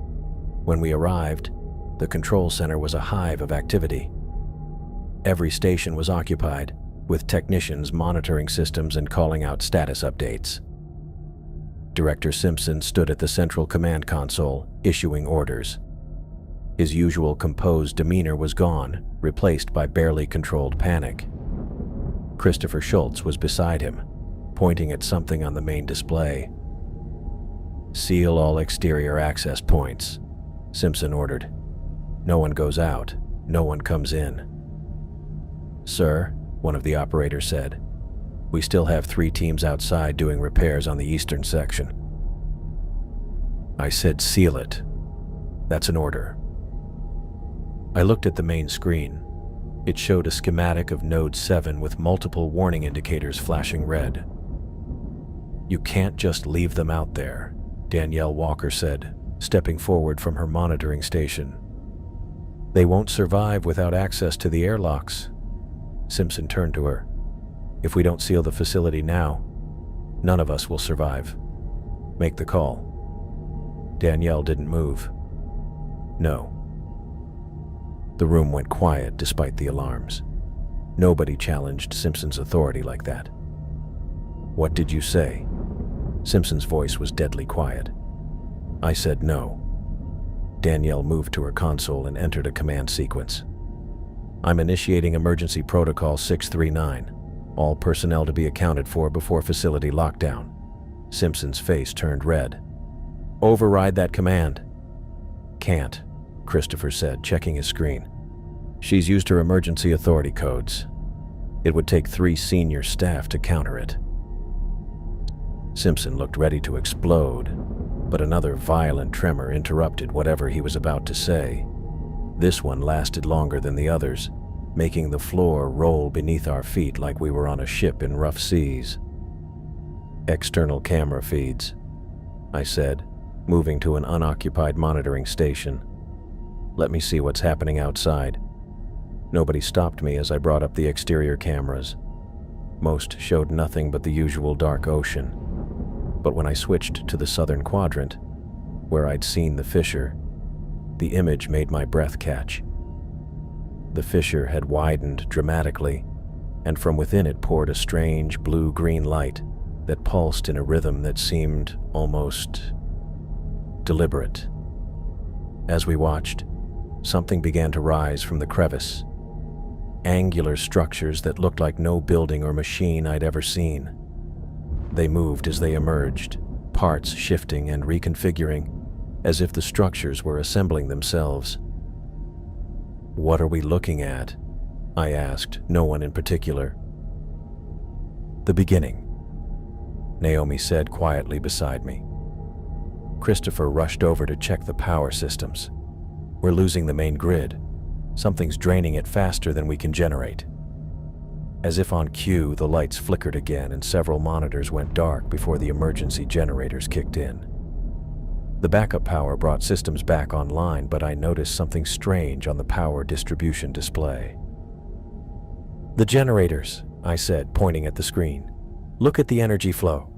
When we arrived, the control center was a hive of activity. Every station was occupied, with technicians monitoring systems and calling out status updates. Director Simpson stood at the central command console, issuing orders. His usual composed demeanor was gone, replaced by barely controlled panic. Christopher Schultz was beside him, pointing at something on the main display. "Seal all exterior access points," Simpson ordered. "No one goes out, no one comes in." "Sir," one of the operators said, "we still have 3 teams outside doing repairs on the eastern section." I said, "Seal it. That's an order." I looked at the main screen. It showed a schematic of Node 7 with multiple warning indicators flashing red. "You can't just leave them out there," Danielle Walker said, stepping forward from her monitoring station. "They won't survive without access to the airlocks." Simpson turned to her. "If we don't seal the facility now, none of us will survive. Make the call." Danielle didn't move. "No." The room went quiet despite the alarms. Nobody challenged Simpson's authority like that. "What did you say?" Simpson's voice was deadly quiet. I said no. Danielle moved to her console and entered a command sequence. "I'm initiating emergency protocol 639. All personnel to be accounted for before facility lockdown." Simpson's face turned red. "Override that command." "Can't," Christopher said, checking his screen. "She's used her emergency authority codes. It would take 3 senior staff to counter it." Simpson looked ready to explode, but another violent tremor interrupted whatever he was about to say. This one lasted longer than the others, making the floor roll beneath our feet like we were on a ship in rough seas. "External camera feeds," I said, moving to an unoccupied monitoring station. "Let me see what's happening outside." Nobody stopped me as I brought up the exterior cameras. Most showed nothing but the usual dark ocean. But when I switched to the southern quadrant, where I'd seen the fissure, the image made my breath catch. The fissure had widened dramatically, and from within it poured a strange blue-green light that pulsed in a rhythm that seemed almost deliberate. As we watched, something began to rise from the crevice. Angular structures that looked like no building or machine I'd ever seen. They moved as they emerged, parts shifting and reconfiguring, as if the structures were assembling themselves. "What are we looking at?" I asked, no one in particular. "The beginning," Naomi said quietly beside me. Christopher rushed over to check the power systems. "We're losing the main grid. Something's draining it faster than we can generate." As if on cue, the lights flickered again and several monitors went dark before the emergency generators kicked in. The backup power brought systems back online, but I noticed something strange on the power distribution display. "The generators," I said, pointing at the screen. "Look at the energy flow."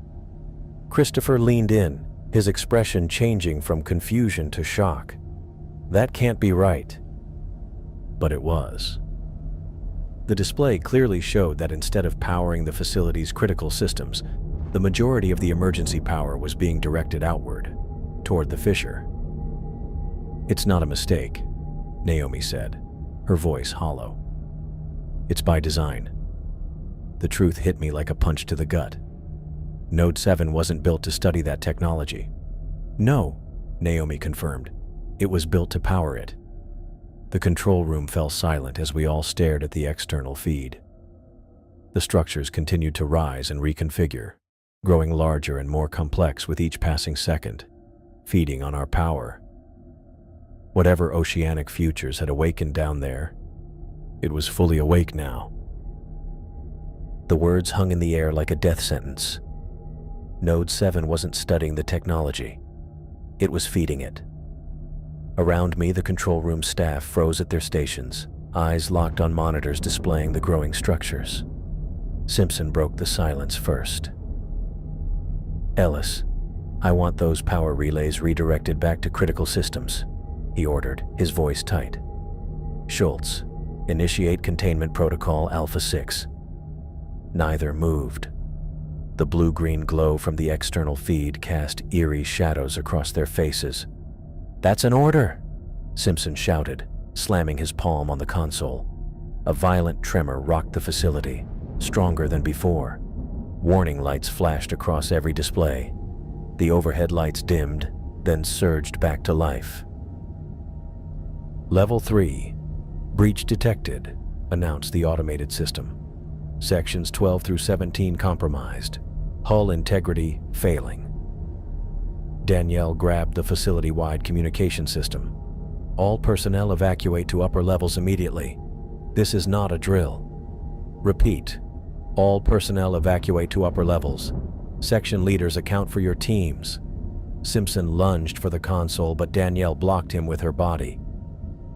Christopher leaned in, his expression changing from confusion to shock. "That can't be right." But it was. The display clearly showed that instead of powering the facility's critical systems, the majority of the emergency power was being directed outward, toward the fissure. "It's not a mistake," Naomi said, her voice hollow. "It's by design." The truth hit me like a punch to the gut. Node 7 wasn't built to study that technology. "No," Naomi confirmed. "It was built to power it." The control room fell silent as we all stared at the external feed. The structures continued to rise and reconfigure, growing larger and more complex with each passing second, feeding on our power. Whatever oceanic futures had awakened down there, it was fully awake now. The words hung in the air like a death sentence. Node 7 wasn't studying the technology. It was feeding it. Around me, the control room staff froze at their stations, eyes locked on monitors displaying the growing structures. Simpson broke the silence first. "Ellis, I want those power relays redirected back to critical systems," he ordered, his voice tight. "Schultz, initiate containment protocol Alpha 6. Neither moved. The blue-green glow from the external feed cast eerie shadows across their faces. "That's an order!" Simpson shouted, slamming his palm on the console. A violent tremor rocked the facility, stronger than before. Warning lights flashed across every display. The overhead lights dimmed, then surged back to life. "Level 3. Breach detected," announced the automated system. "Sections 12 through 17 compromised. Hull integrity failing." Danielle grabbed the facility-wide communication system. "All personnel evacuate to upper levels immediately. This is not a drill. Repeat. All personnel evacuate to upper levels. Section leaders account for your teams." Simpson lunged for the console, but Danielle blocked him with her body.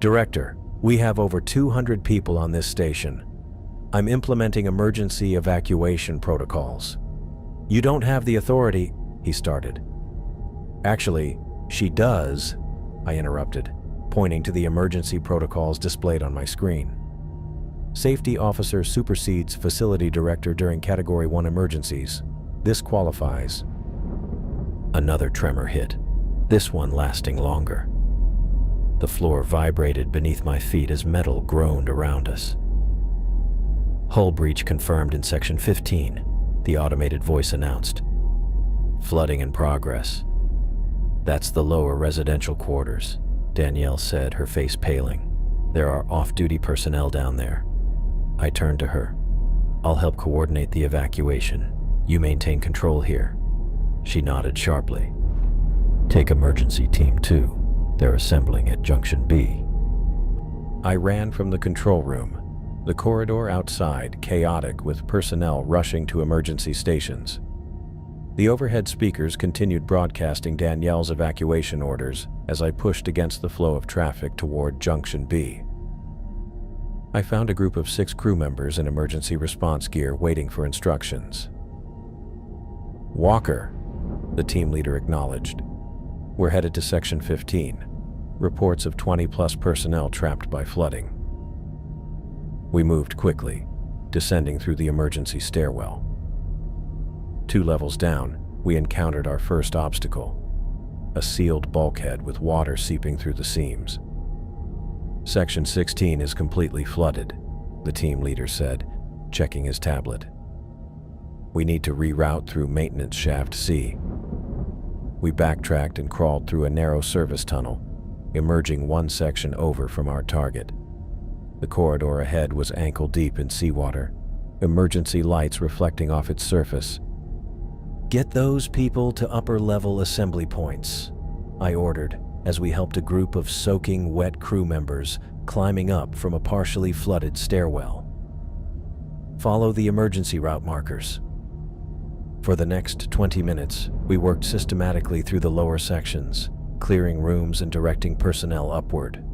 "Director, we have over 200 people on this station. I'm implementing emergency evacuation protocols." "You don't have the authority," he started. "Actually, she does," I interrupted, pointing to the emergency protocols displayed on my screen. "Safety officer supersedes facility director during Category 1 emergencies. This qualifies." Another tremor hit, this one lasting longer. The floor vibrated beneath my feet as metal groaned around us. "Hull breach confirmed in Section 15, the automated voice announced. "Flooding in progress." "That's the lower residential quarters," Danielle said, her face paling. "There are off-duty personnel down there." I turned to her. "I'll help coordinate the evacuation. You maintain control here." She nodded sharply. "Take emergency team 2. They're assembling at Junction B." I ran from the control room, the corridor outside chaotic with personnel rushing to emergency stations. The overhead speakers continued broadcasting Danielle's evacuation orders as I pushed against the flow of traffic toward Junction B. I found a group of 6 crew members in emergency response gear waiting for instructions. "Walker," the team leader acknowledged. "We're headed to Section 15. Reports of 20+ personnel trapped by flooding." We moved quickly, descending through the emergency stairwell. 2 levels down, we encountered our first obstacle, a sealed bulkhead with water seeping through the seams. "Section 16 is completely flooded," the team leader said, checking his tablet. "We need to reroute through Maintenance Shaft C." We backtracked and crawled through a narrow service tunnel, emerging one section over from our target. The corridor ahead was ankle-deep in seawater, emergency lights reflecting off its surface. "Get those people to upper-level assembly points," I ordered, as we helped a group of soaking wet crew members climbing up from a partially flooded stairwell. "Follow the emergency route markers." For the next 20 minutes, we worked systematically through the lower sections, clearing rooms and directing personnel upward.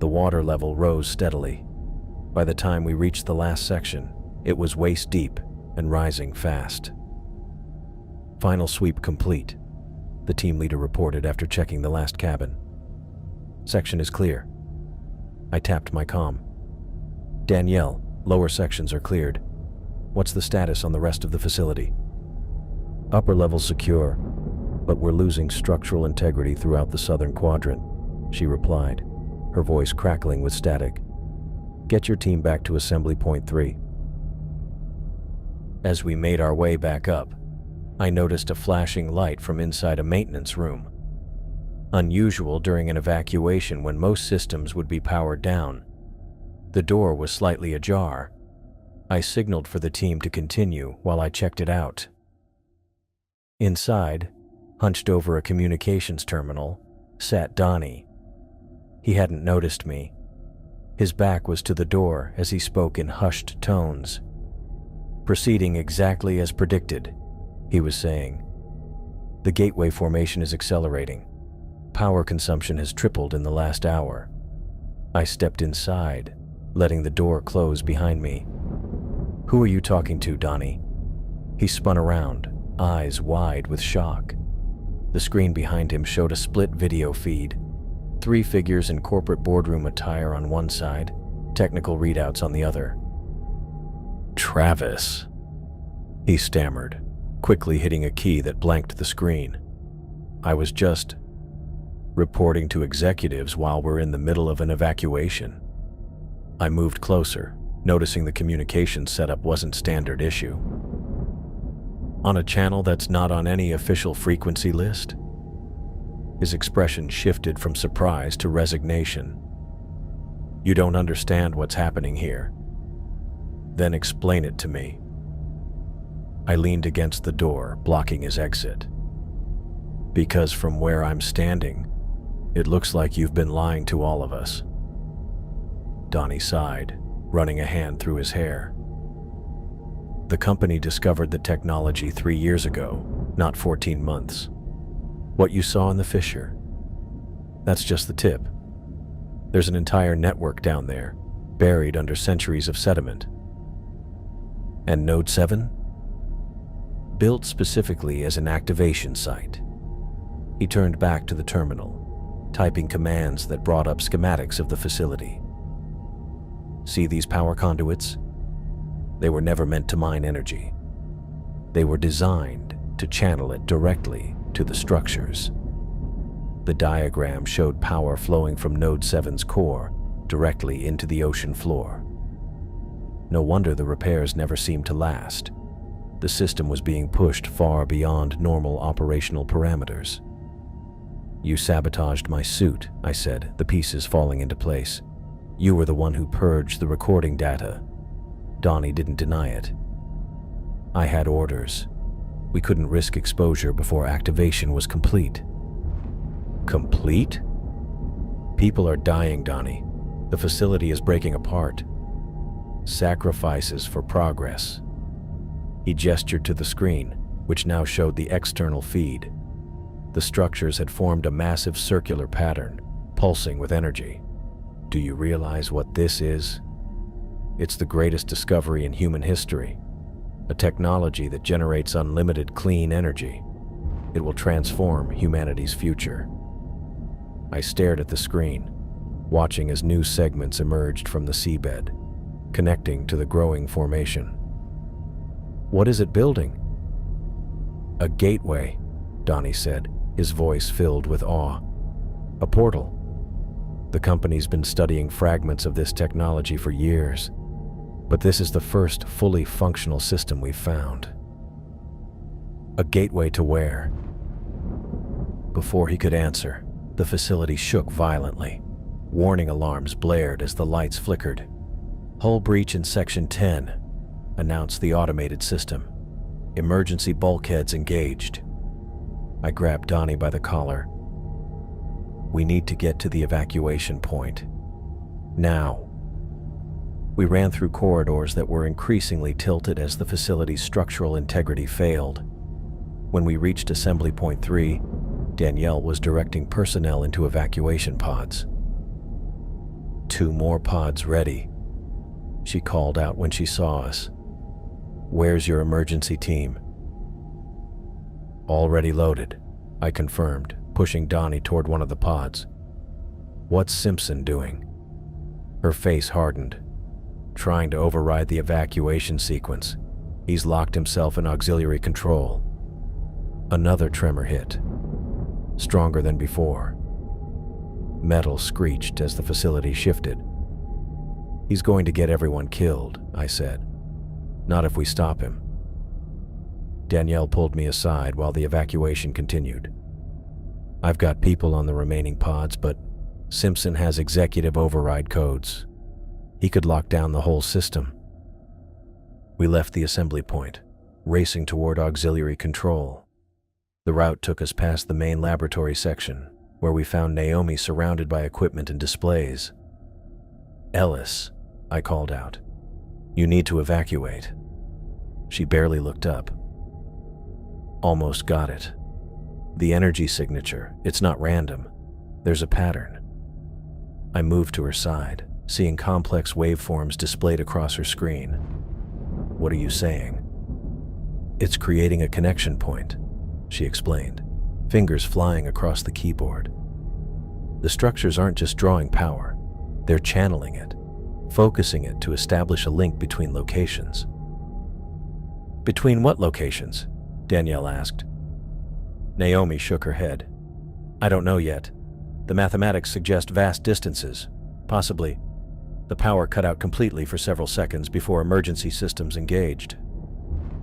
The water level rose steadily. By the time we reached the last section, it was waist-deep and rising fast. "Final sweep complete," the team leader reported after checking the last cabin. "Section is clear." I tapped my comm. "Danielle, lower sections are cleared. What's the status on the rest of the facility?" "Upper level secure, but we're losing structural integrity throughout the southern quadrant," she replied, her voice crackling with static. "Get your team back to Assembly Point 3. As we made our way back up, I noticed a flashing light from inside a maintenance room. unusual during an evacuation when most systems would be powered down. The door was slightly ajar. I signaled for the team to continue while I checked it out. Inside, hunched over a communications terminal, sat Donnie. He hadn't noticed me. His back was to the door as he spoke in hushed tones. Proceeding exactly as predicted, he was saying. The gateway formation is accelerating. Power consumption has tripled in the last hour. I stepped inside, letting the door close behind me. Who are you talking to, Donnie? He spun around, eyes wide with shock. The screen behind him showed a split video feed. 3 figures in corporate boardroom attire on one side, technical readouts on the other. Travis, he stammered, quickly hitting a key that blanked the screen. I was just reporting to executives while we're in the middle of an evacuation. I moved closer, noticing the communication setup wasn't standard issue. On a channel that's not on any official frequency list? His expression shifted from surprise to resignation. You don't understand what's happening here. Then explain it to me. I leaned against the door, blocking his exit. Because from where I'm standing, it looks like you've been lying to all of us. Donnie sighed, running a hand through his hair. The company discovered the technology 3 years ago, not 14 months. What you saw in the fissure, that's just the tip. There's an entire network down there, buried under centuries of sediment. And Node 7? Built specifically as an activation site. He turned back to the terminal, typing commands that brought up schematics of the facility. See these power conduits? They were never meant to mine energy. They were designed to channel it directly to the structures. The diagram showed power flowing from Node 7's core directly into the ocean floor. No wonder the repairs never seemed to last. The system was being pushed far beyond normal operational parameters. You sabotaged my suit, I said, the pieces falling into place. You were the one who purged the recording data. Donnie didn't deny it. I had orders. We couldn't risk exposure before activation was complete. Complete? People are dying, Donnie. The facility is breaking apart. Sacrifices for progress. He gestured to the screen, which now showed the external feed. The structures had formed a massive circular pattern, pulsing with energy. Do you realize what this is? It's the greatest discovery in human history. A technology that generates unlimited clean energy. It will transform humanity's future. I stared at the screen, watching as new segments emerged from the seabed, connecting to the growing formation. What is it building? A gateway, Donnie said, his voice filled with awe. A portal. The company's been studying fragments of this technology for years, but this is the first fully functional system we've found. A gateway to where? Before he could answer, the facility shook violently. Warning alarms blared as the lights flickered. Hull breach in Section 10, announced the automated system. Emergency bulkheads engaged. I grabbed Donnie by the collar. We need to get to the evacuation point. Now. We ran through corridors that were increasingly tilted as the facility's structural integrity failed. When we reached Assembly Point 3, Danielle was directing personnel into evacuation pods. 2 more pods ready, she called out when she saw us. Where's your emergency team? Already loaded, I confirmed, pushing Donnie toward one of the pods. What's Simpson doing? Her face hardened. Trying to override the evacuation sequence. He's locked himself in auxiliary control. Another tremor hit, stronger than before. Metal screeched as the facility shifted. He's going to get everyone killed, I said. Not if we stop him. Danielle pulled me aside while the evacuation continued. I've got people on the remaining pods, but Simpson has executive override codes. He could lock down the whole system. We left the assembly point, racing toward auxiliary control. The route took us past the main laboratory section, where we found Naomi surrounded by equipment and displays. "Ellis," I called out. "You need to evacuate." She barely looked up. "Almost got it. The energy signature, it's not random. There's a pattern." I moved to her side, seeing complex waveforms displayed across her screen. "What are you saying?" "It's creating a connection point," she explained, fingers flying across the keyboard. "The structures aren't just drawing power, they're channeling it, focusing it to establish a link between locations." "Between what locations?" Danielle asked. Naomi shook her head. "I don't know yet. The mathematics suggest vast distances, possibly. The power cut out completely for several seconds before emergency systems engaged.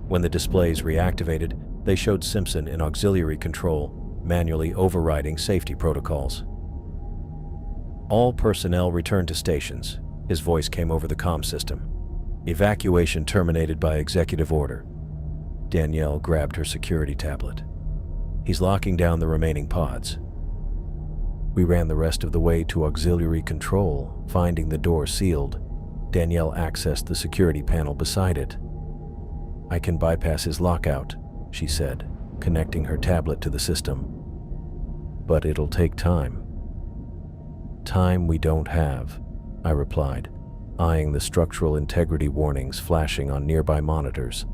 When the displays reactivated, they showed Simpson in auxiliary control, manually overriding safety protocols. "All personnel return to stations," his voice came over the comm system. "Evacuation terminated by executive order." Danielle grabbed her security tablet. "He's locking down the remaining pods." We ran the rest of the way to auxiliary control, finding the door sealed. Danielle accessed the security panel beside it. "I can bypass his lockout," she said, connecting her tablet to the system. "But it'll take time." "Time we don't have," I replied, eyeing the structural integrity warnings flashing on nearby monitors.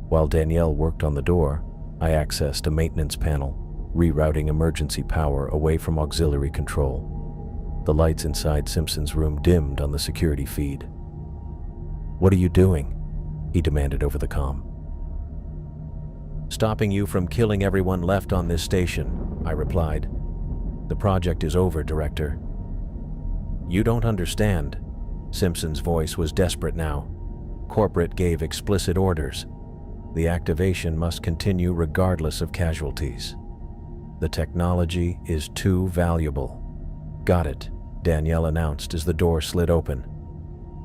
While Danielle worked on the door, I accessed a maintenance panel, rerouting emergency power away from auxiliary control. The lights inside Simpson's room dimmed on the security feed. "What are you doing?" he demanded over the comm. "Stopping you from killing everyone left on this station," I replied. "The project is over, Director." "You don't understand." Simpson's voice was desperate now. "Corporate gave explicit orders. The activation must continue regardless of casualties. The technology is too valuable." "Got it," Danielle announced as the door slid open.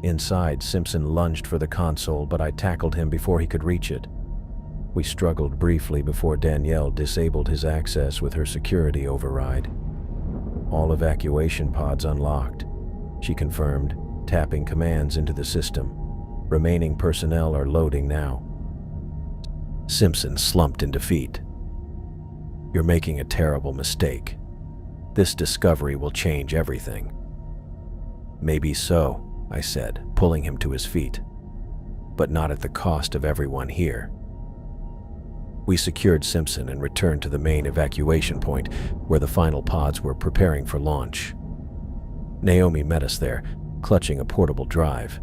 Inside, Simpson lunged for the console, but I tackled him before he could reach it. We struggled briefly before Danielle disabled his access with her security override. "All evacuation pods unlocked," she confirmed, tapping commands into the system. "Remaining personnel are loading now." Simpson slumped in defeat. "You're making a terrible mistake. This discovery will change everything." "Maybe so," I said, pulling him to his feet. "But not at the cost of everyone here." We secured Simpson and returned to the main evacuation point, where the final pods were preparing for launch. Naomi met us there, clutching a portable drive.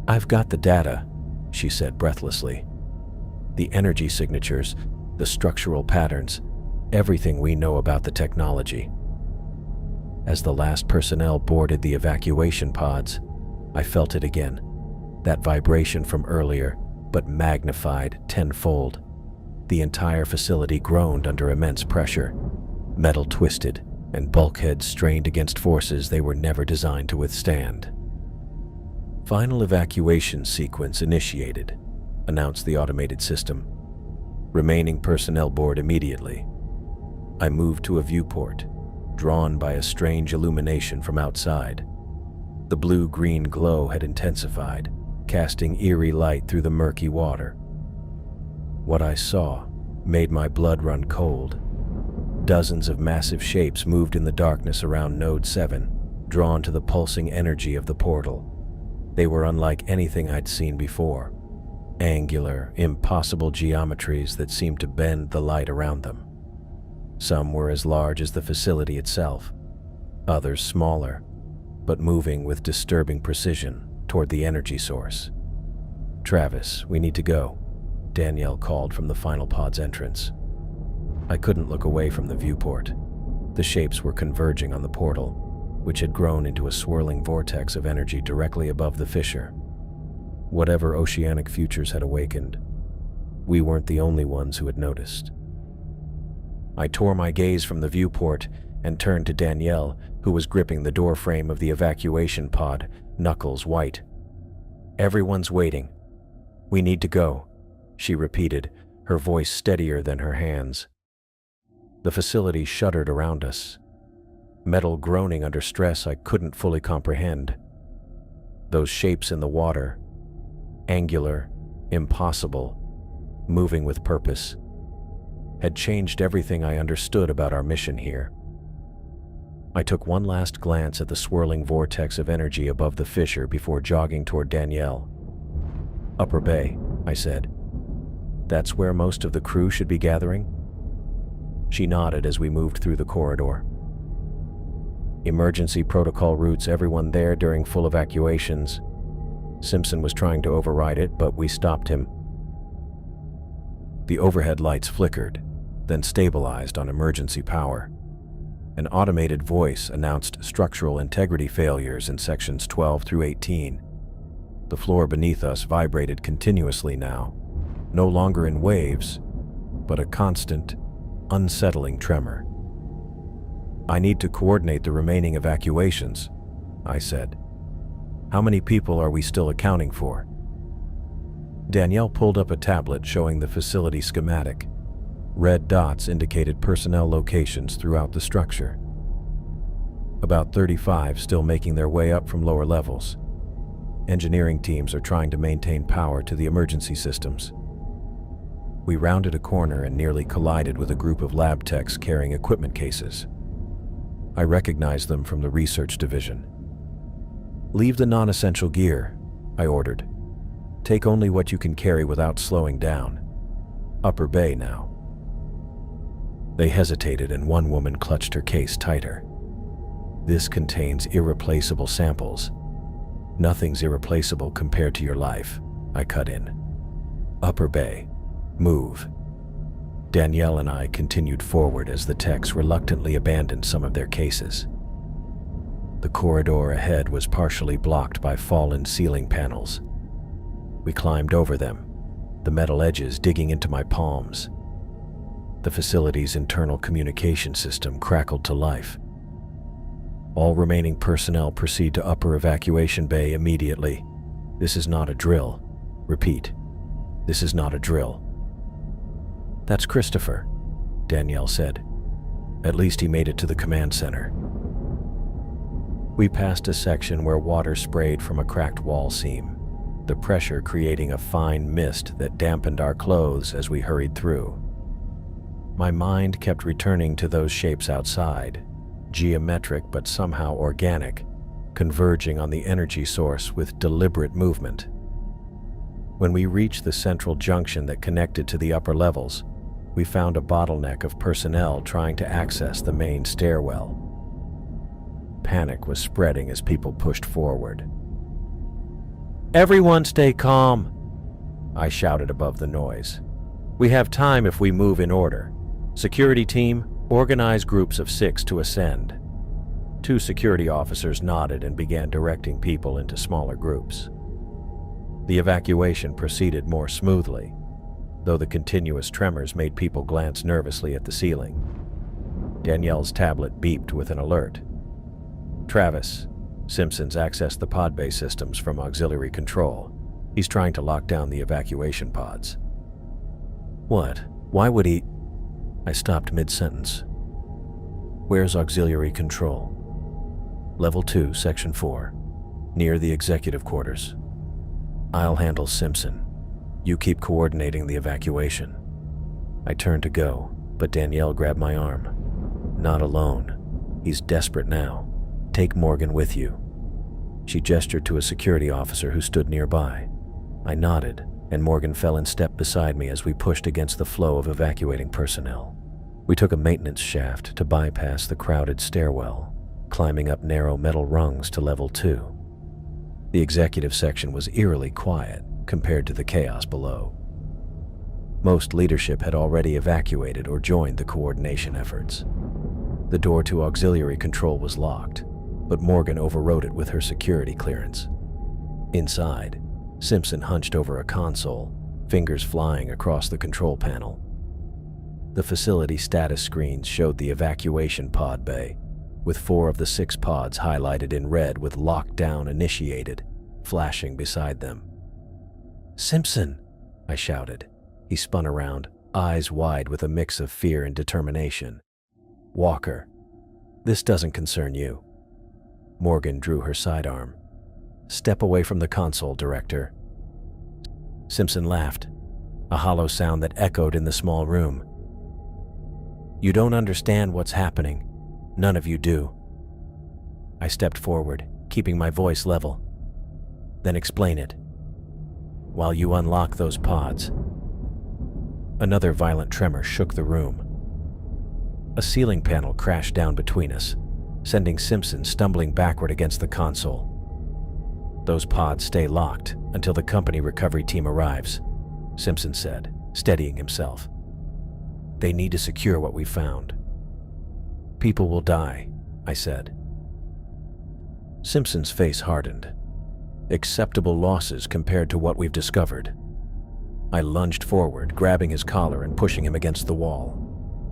"I've got the data," she said breathlessly. "The energy signatures, the structural patterns, everything we know about the technology." As the last personnel boarded the evacuation pods, I felt it again, that vibration from earlier, but magnified tenfold. The entire facility groaned under immense pressure. Metal twisted, and bulkheads strained against forces they were never designed to withstand. "Final evacuation sequence initiated," announced the automated system. "Remaining personnel board immediately." I moved to a viewport, drawn by a strange illumination from outside. The blue-green glow had intensified, casting eerie light through the murky water. What I saw made my blood run cold. Dozens of massive shapes moved in the darkness around Node 7, drawn to the pulsing energy of the portal. They were unlike anything I'd seen before. Angular, impossible geometries that seemed to bend the light around them. Some were as large as the facility itself, others smaller, but moving with disturbing precision toward the energy source. "Travis, we need to go," Danielle called from the final pod's entrance. I couldn't look away from the viewport. The shapes were converging on the portal, which had grown into a swirling vortex of energy directly above the fissure. Whatever oceanic futures had awakened, we weren't the only ones who had noticed. I tore my gaze from the viewport and turned to Danielle, who was gripping the doorframe of the evacuation pod, knuckles white. "Everyone's waiting. We need to go," she repeated, her voice steadier than her hands. The facility shuddered around us, metal groaning under stress I couldn't fully comprehend. Those shapes in the water, angular, impossible, moving with purpose, had changed everything I understood about our mission here. I took one last glance at the swirling vortex of energy above the fissure before jogging toward Danielle. "Upper Bay," I said. "That's where most of the crew should be gathering?" She nodded as we moved through the corridor. "Emergency protocol routes everyone there during full evacuations. Simpson was trying to override it, but we stopped him." The overhead lights flickered, then stabilized on emergency power. An automated voice announced structural integrity failures in sections 12 through 18. The floor beneath us vibrated continuously now, no longer in waves, but a constant, unsettling tremor. "I need to coordinate the remaining evacuations," I said. "How many people are we still accounting for?" Danielle pulled up a tablet showing the facility schematic. Red dots indicated personnel locations throughout the structure. About 35 still making their way up from lower levels. Engineering teams are trying to maintain power to the emergency systems. We rounded a corner and nearly collided with a group of lab techs carrying equipment cases. I recognized them from the research division. "Leave the non-essential gear," I ordered. "Take only what you can carry without slowing down. Upper Bay now." They hesitated and one woman clutched her case tighter. "This contains irreplaceable samples." "Nothing's irreplaceable compared to your life," I cut in. "Upper Bay, move." Danielle and I continued forward as the techs reluctantly abandoned some of their cases. The corridor ahead was partially blocked by fallen ceiling panels. We climbed over them, the metal edges digging into my palms. The facility's internal communication system crackled to life. "All remaining personnel proceed to upper evacuation bay immediately. This is not a drill. Repeat, this is not a drill." "That's Christopher," Danielle said. "At least he made it to the command center." We passed a section where water sprayed from a cracked wall seam, the pressure creating a fine mist that dampened our clothes as we hurried through. My mind kept returning to those shapes outside, geometric but somehow organic, converging on the energy source with deliberate movement. When we reached the central junction that connected to the upper levels, we found a bottleneck of personnel trying to access the main stairwell. Panic was spreading as people pushed forward. "Everyone stay calm," I shouted above the noise. "We have time if we move in order. Security team, organize groups of 6 to ascend." 2 security officers nodded and began directing people into smaller groups. The evacuation proceeded more smoothly, though the continuous tremors made people glance nervously at the ceiling. Danielle's tablet beeped with an alert. "Travis, Simpson's accessed the pod bay systems from auxiliary control. He's trying to lock down the evacuation pods." "What? Why would he?" I stopped mid-sentence. "Where's auxiliary control?" "Level 2, Section 4, near the executive quarters." "I'll handle Simpson. You keep coordinating the evacuation." I turned to go, but Danielle grabbed my arm. "Not alone. He's desperate now. Take Morgan with you." She gestured to a security officer who stood nearby. I nodded, and Morgan fell in step beside me as we pushed against the flow of evacuating personnel. We took a maintenance shaft to bypass the crowded stairwell, climbing up narrow metal rungs to level 2. The executive section was eerily quiet compared to the chaos below. Most leadership had already evacuated or joined the coordination efforts. The door to auxiliary control was locked, but Morgan overrode it with her security clearance. Inside, Simpson hunched over a console, fingers flying across the control panel. The facility status screens showed the evacuation pod bay, with 4 of the 6 pods highlighted in red with lockdown initiated, flashing beside them. "Simpson!" I shouted. He spun around, eyes wide with a mix of fear and determination. "Walker, this doesn't concern you." Morgan drew her sidearm. "Step away from the console, Director." Simpson laughed, a hollow sound that echoed in the small room. "You don't understand what's happening. None of you do." I stepped forward, keeping my voice level. "Then explain it. While you unlock those pods." Another violent tremor shook the room. A ceiling panel crashed down between us, sending Simpson stumbling backward against the console. "Those pods stay locked until the company recovery team arrives," Simpson said, steadying himself. "They need to secure what we found." "People will die," I said. Simpson's face hardened. "Acceptable losses compared to what we've discovered." I lunged forward, grabbing his collar and pushing him against the wall.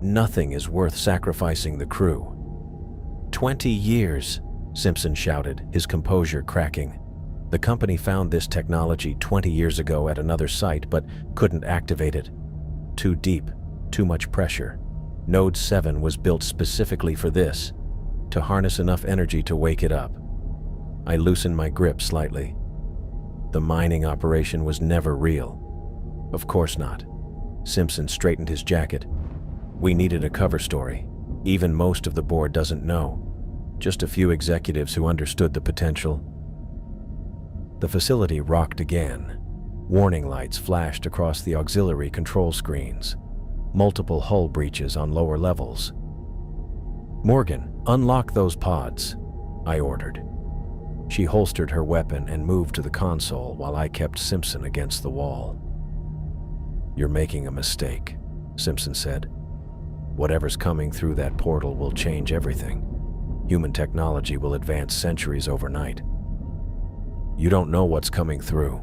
"Nothing is worth sacrificing the crew." 20 years, Simpson shouted, his composure cracking. "The company found this technology 20 years ago at another site, but couldn't activate it. Too deep, too much pressure. Node 7 was built specifically for this, to harness enough energy to wake it up." I loosened my grip slightly. "The mining operation was never real." "Of course not." Simpson straightened his jacket. "We needed a cover story. Even most of the board doesn't know. Just a few executives who understood the potential." The facility rocked again. Warning lights flashed across the auxiliary control screens. Multiple hull breaches on lower levels. "Morgan, unlock those pods," I ordered. She holstered her weapon and moved to the console while I kept Simpson against the wall. "You're making a mistake," Simpson said. "Whatever's coming through that portal will change everything. Human technology will advance centuries overnight." "You don't know what's coming through,"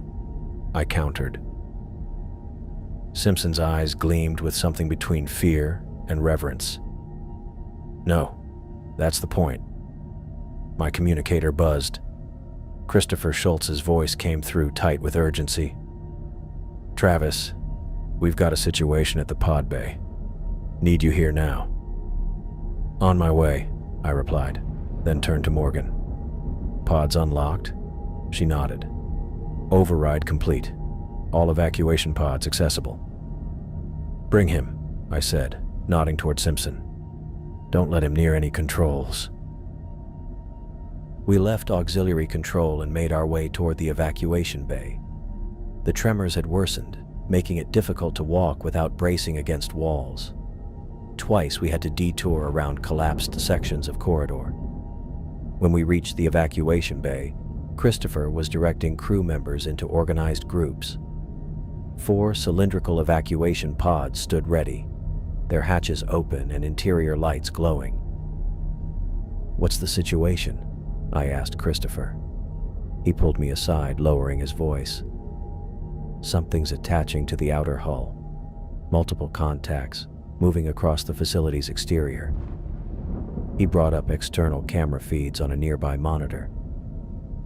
I countered. Simpson's eyes gleamed with something between fear and reverence. "No, that's the point." My communicator buzzed. Christopher Schultz's voice came through tight with urgency. "Travis, we've got a situation at the pod bay. Need you here now." "On my way," I replied, then turned to Morgan. "Pods unlocked?" She nodded. "Override complete. All evacuation pods accessible." "Bring him," I said, nodding toward Simpson. "Don't let him near any controls." We left auxiliary control and made our way toward the evacuation bay. The tremors had worsened, making it difficult to walk without bracing against walls. Twice we had to detour around collapsed sections of corridor. When we reached the evacuation bay, Christopher was directing crew members into organized groups. 4 cylindrical evacuation pods stood ready, their hatches open and interior lights glowing. "What's the situation?" I asked Christopher. He pulled me aside, lowering his voice. "Something's attaching to the outer hull. Multiple contacts, moving across the facility's exterior." He brought up external camera feeds on a nearby monitor.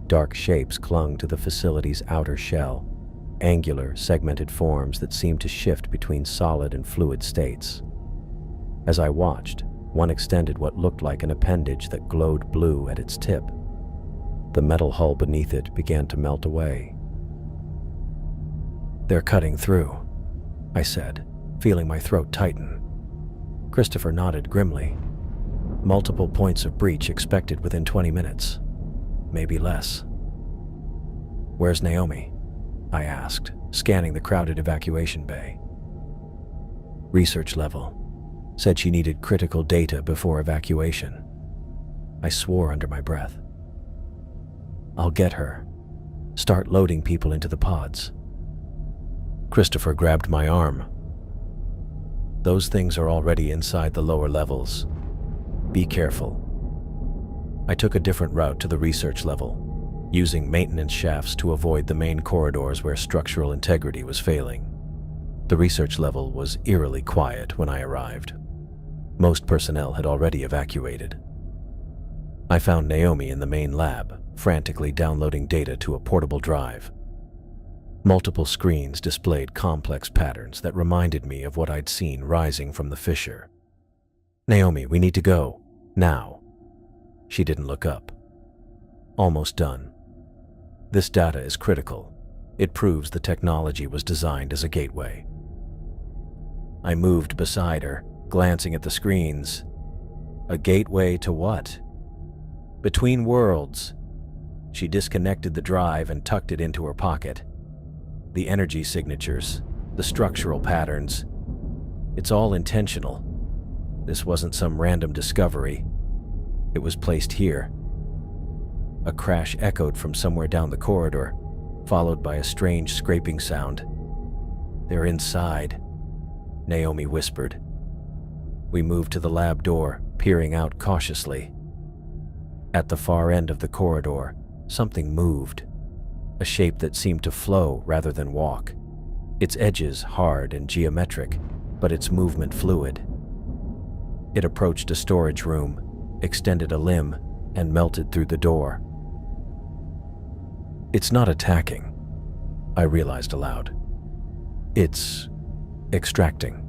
Dark shapes clung to the facility's outer shell, angular, segmented forms that seemed to shift between solid and fluid states. As I watched, one extended what looked like an appendage that glowed blue at its tip. The metal hull beneath it began to melt away. "They're cutting through," I said, feeling my throat tighten. Christopher nodded grimly. "Multiple points of breach expected within 20 minutes. Maybe less." "Where's Naomi?" I asked, scanning the crowded evacuation bay. "Research level. Said she needed critical data before evacuation." I swore under my breath. "I'll get her. Start loading people into the pods." Christopher grabbed my arm. "Those things are already inside the lower levels. Be careful." I took a different route to the research level, using maintenance shafts to avoid the main corridors where structural integrity was failing. The research level was eerily quiet when I arrived. Most personnel had already evacuated. I found Naomi in the main lab, frantically downloading data to a portable drive. Multiple screens displayed complex patterns that reminded me of what I'd seen rising from the fissure. "Naomi, we need to go. Now." She didn't look up. "Almost done. This data is critical. It proves the technology was designed as a gateway." I moved beside her, glancing at the screens. A gateway to what? Between worlds. She disconnected the drive and tucked it into her pocket. The energy signatures, the structural patterns. It's all intentional. This wasn't some random discovery. It was placed here. A crash echoed from somewhere down the corridor, followed by a strange scraping sound. "They're inside," Naomi whispered. We moved to the lab door, peering out cautiously. At the far end of the corridor, something moved, a shape that seemed to flow rather than walk. Its edges hard and geometric, but its movement fluid. It approached a storage room, extended a limb, and melted through the door. "It's not attacking," I realized aloud. "It's extracting."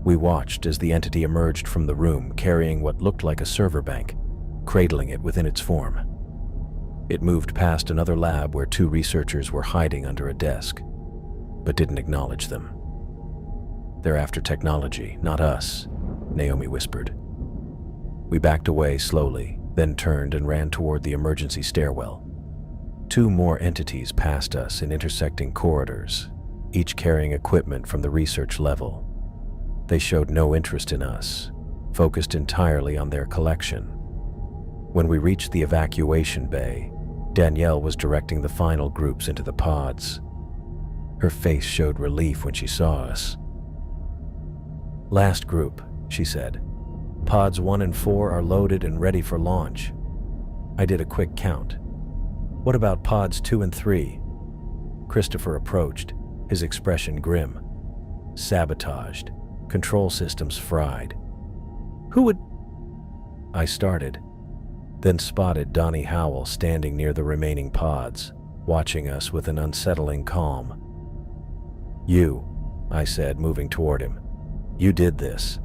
We watched as the entity emerged from the room carrying what looked like a server bank, cradling it within its form. It moved past another lab where 2 researchers were hiding under a desk, but didn't acknowledge them. "They're after technology, not us," Naomi whispered. We backed away slowly, then turned and ran toward the emergency stairwell. 2 more entities passed us in intersecting corridors, each carrying equipment from the research level. They showed no interest in us, focused entirely on their collection. When we reached the evacuation bay, Danielle was directing the final groups into the pods. Her face showed relief when she saw us. "Last group," she said. "Pods 1 and 4 are loaded and ready for launch." I did a quick count. "What about pods 2 and 3? Christopher approached, his expression grim. "Sabotaged. Control systems fried." "Who would—" I started, then spotted Donnie Howell standing near the remaining pods, watching us with an unsettling calm. "You," I said, moving toward him. "You did this."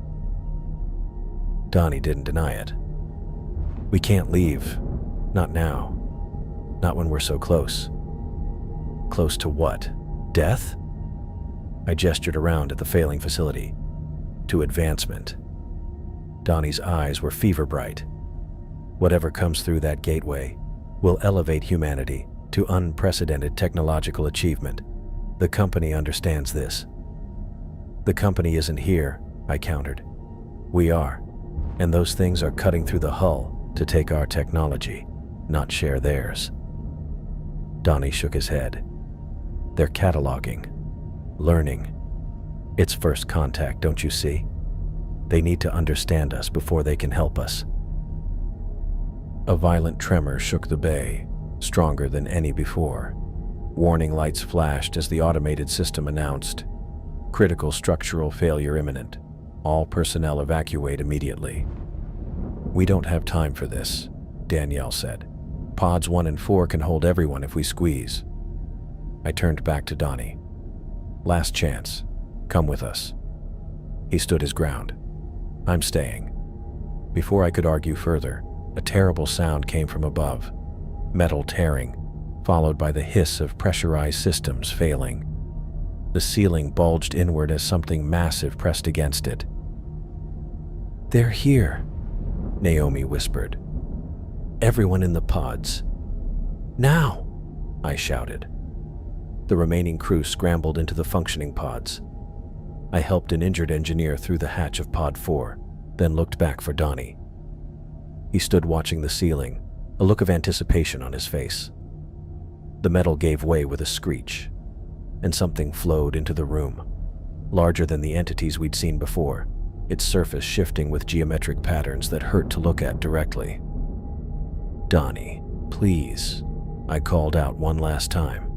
Donnie didn't deny it. "We can't leave. Not now. Not when we're so close." "Close to what? Death?" I gestured around at the failing facility. "To advancement." Donnie's eyes were fever bright. "Whatever comes through that gateway will elevate humanity to unprecedented technological achievement. The company understands this." "The company isn't here," I countered. "We are, and those things are cutting through the hull to take our technology, not share theirs." Donnie shook his head. "They're cataloging, learning. It's first contact, don't you see? They need to understand us before they can help us." A violent tremor shook the bay, stronger than any before. Warning lights flashed as the automated system announced, "Critical structural failure imminent. All personnel evacuate immediately." "We don't have time for this," Danielle said. "Pods 1 and 4 can hold everyone if we squeeze." I turned back to Donnie. "Last chance. Come with us." He stood his ground. "I'm staying." Before I could argue further, a terrible sound came from above, metal tearing, followed by the hiss of pressurized systems failing. The ceiling bulged inward as something massive pressed against it. "They're here," Naomi whispered. "Everyone in the pods. Now!" I shouted. The remaining crew scrambled into the functioning pods. I helped an injured engineer through the hatch of Pod 4, then looked back for Donnie. He stood watching the ceiling, a look of anticipation on his face. The metal gave way with a screech, and something flowed into the room, larger than the entities we'd seen before, its surface shifting with geometric patterns that hurt to look at directly. "Donnie, please," I called out one last time.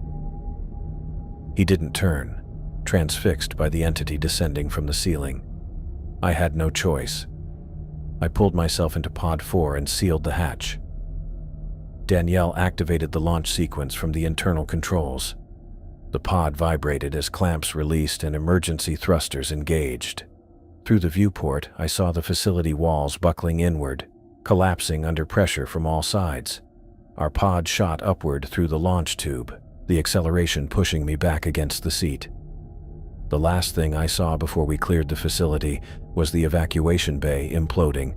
He didn't turn, transfixed by the entity descending from the ceiling. I had no choice. I pulled myself into Pod 4 and sealed the hatch. Danielle activated the launch sequence from the internal controls. The pod vibrated as clamps released and emergency thrusters engaged. Through the viewport, I saw the facility walls buckling inward, collapsing under pressure from all sides. Our pod shot upward through the launch tube, the acceleration pushing me back against the seat. The last thing I saw before we cleared the facility was the evacuation bay imploding,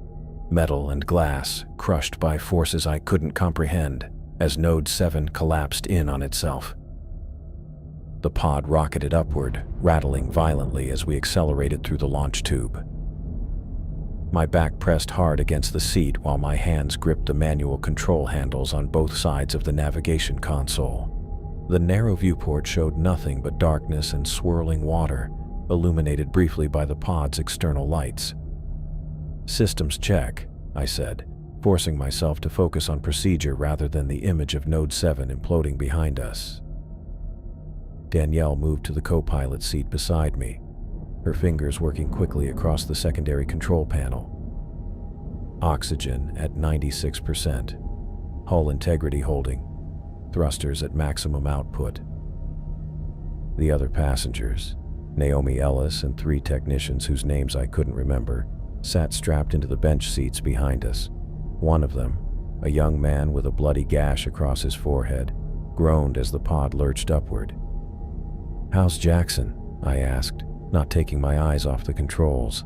metal and glass crushed by forces I couldn't comprehend as Node 7 collapsed in on itself. The pod rocketed upward, rattling violently as we accelerated through the launch tube. My back pressed hard against the seat while my hands gripped the manual control handles on both sides of the navigation console. The narrow viewport showed nothing but darkness and swirling water, illuminated briefly by the pod's external lights. "Systems check," I said, forcing myself to focus on procedure rather than the image of Node 7 imploding behind us. Danielle moved to the co-pilot seat beside me, her fingers working quickly across the secondary control panel. Oxygen at 96%, hull integrity holding, thrusters at maximum output. The other passengers, Naomi Ellis and 3 technicians whose names I couldn't remember, sat strapped into the bench seats behind us. One of them, a young man with a bloody gash across his forehead, groaned as the pod lurched upward. "How's Jackson?" I asked, not taking my eyes off the controls.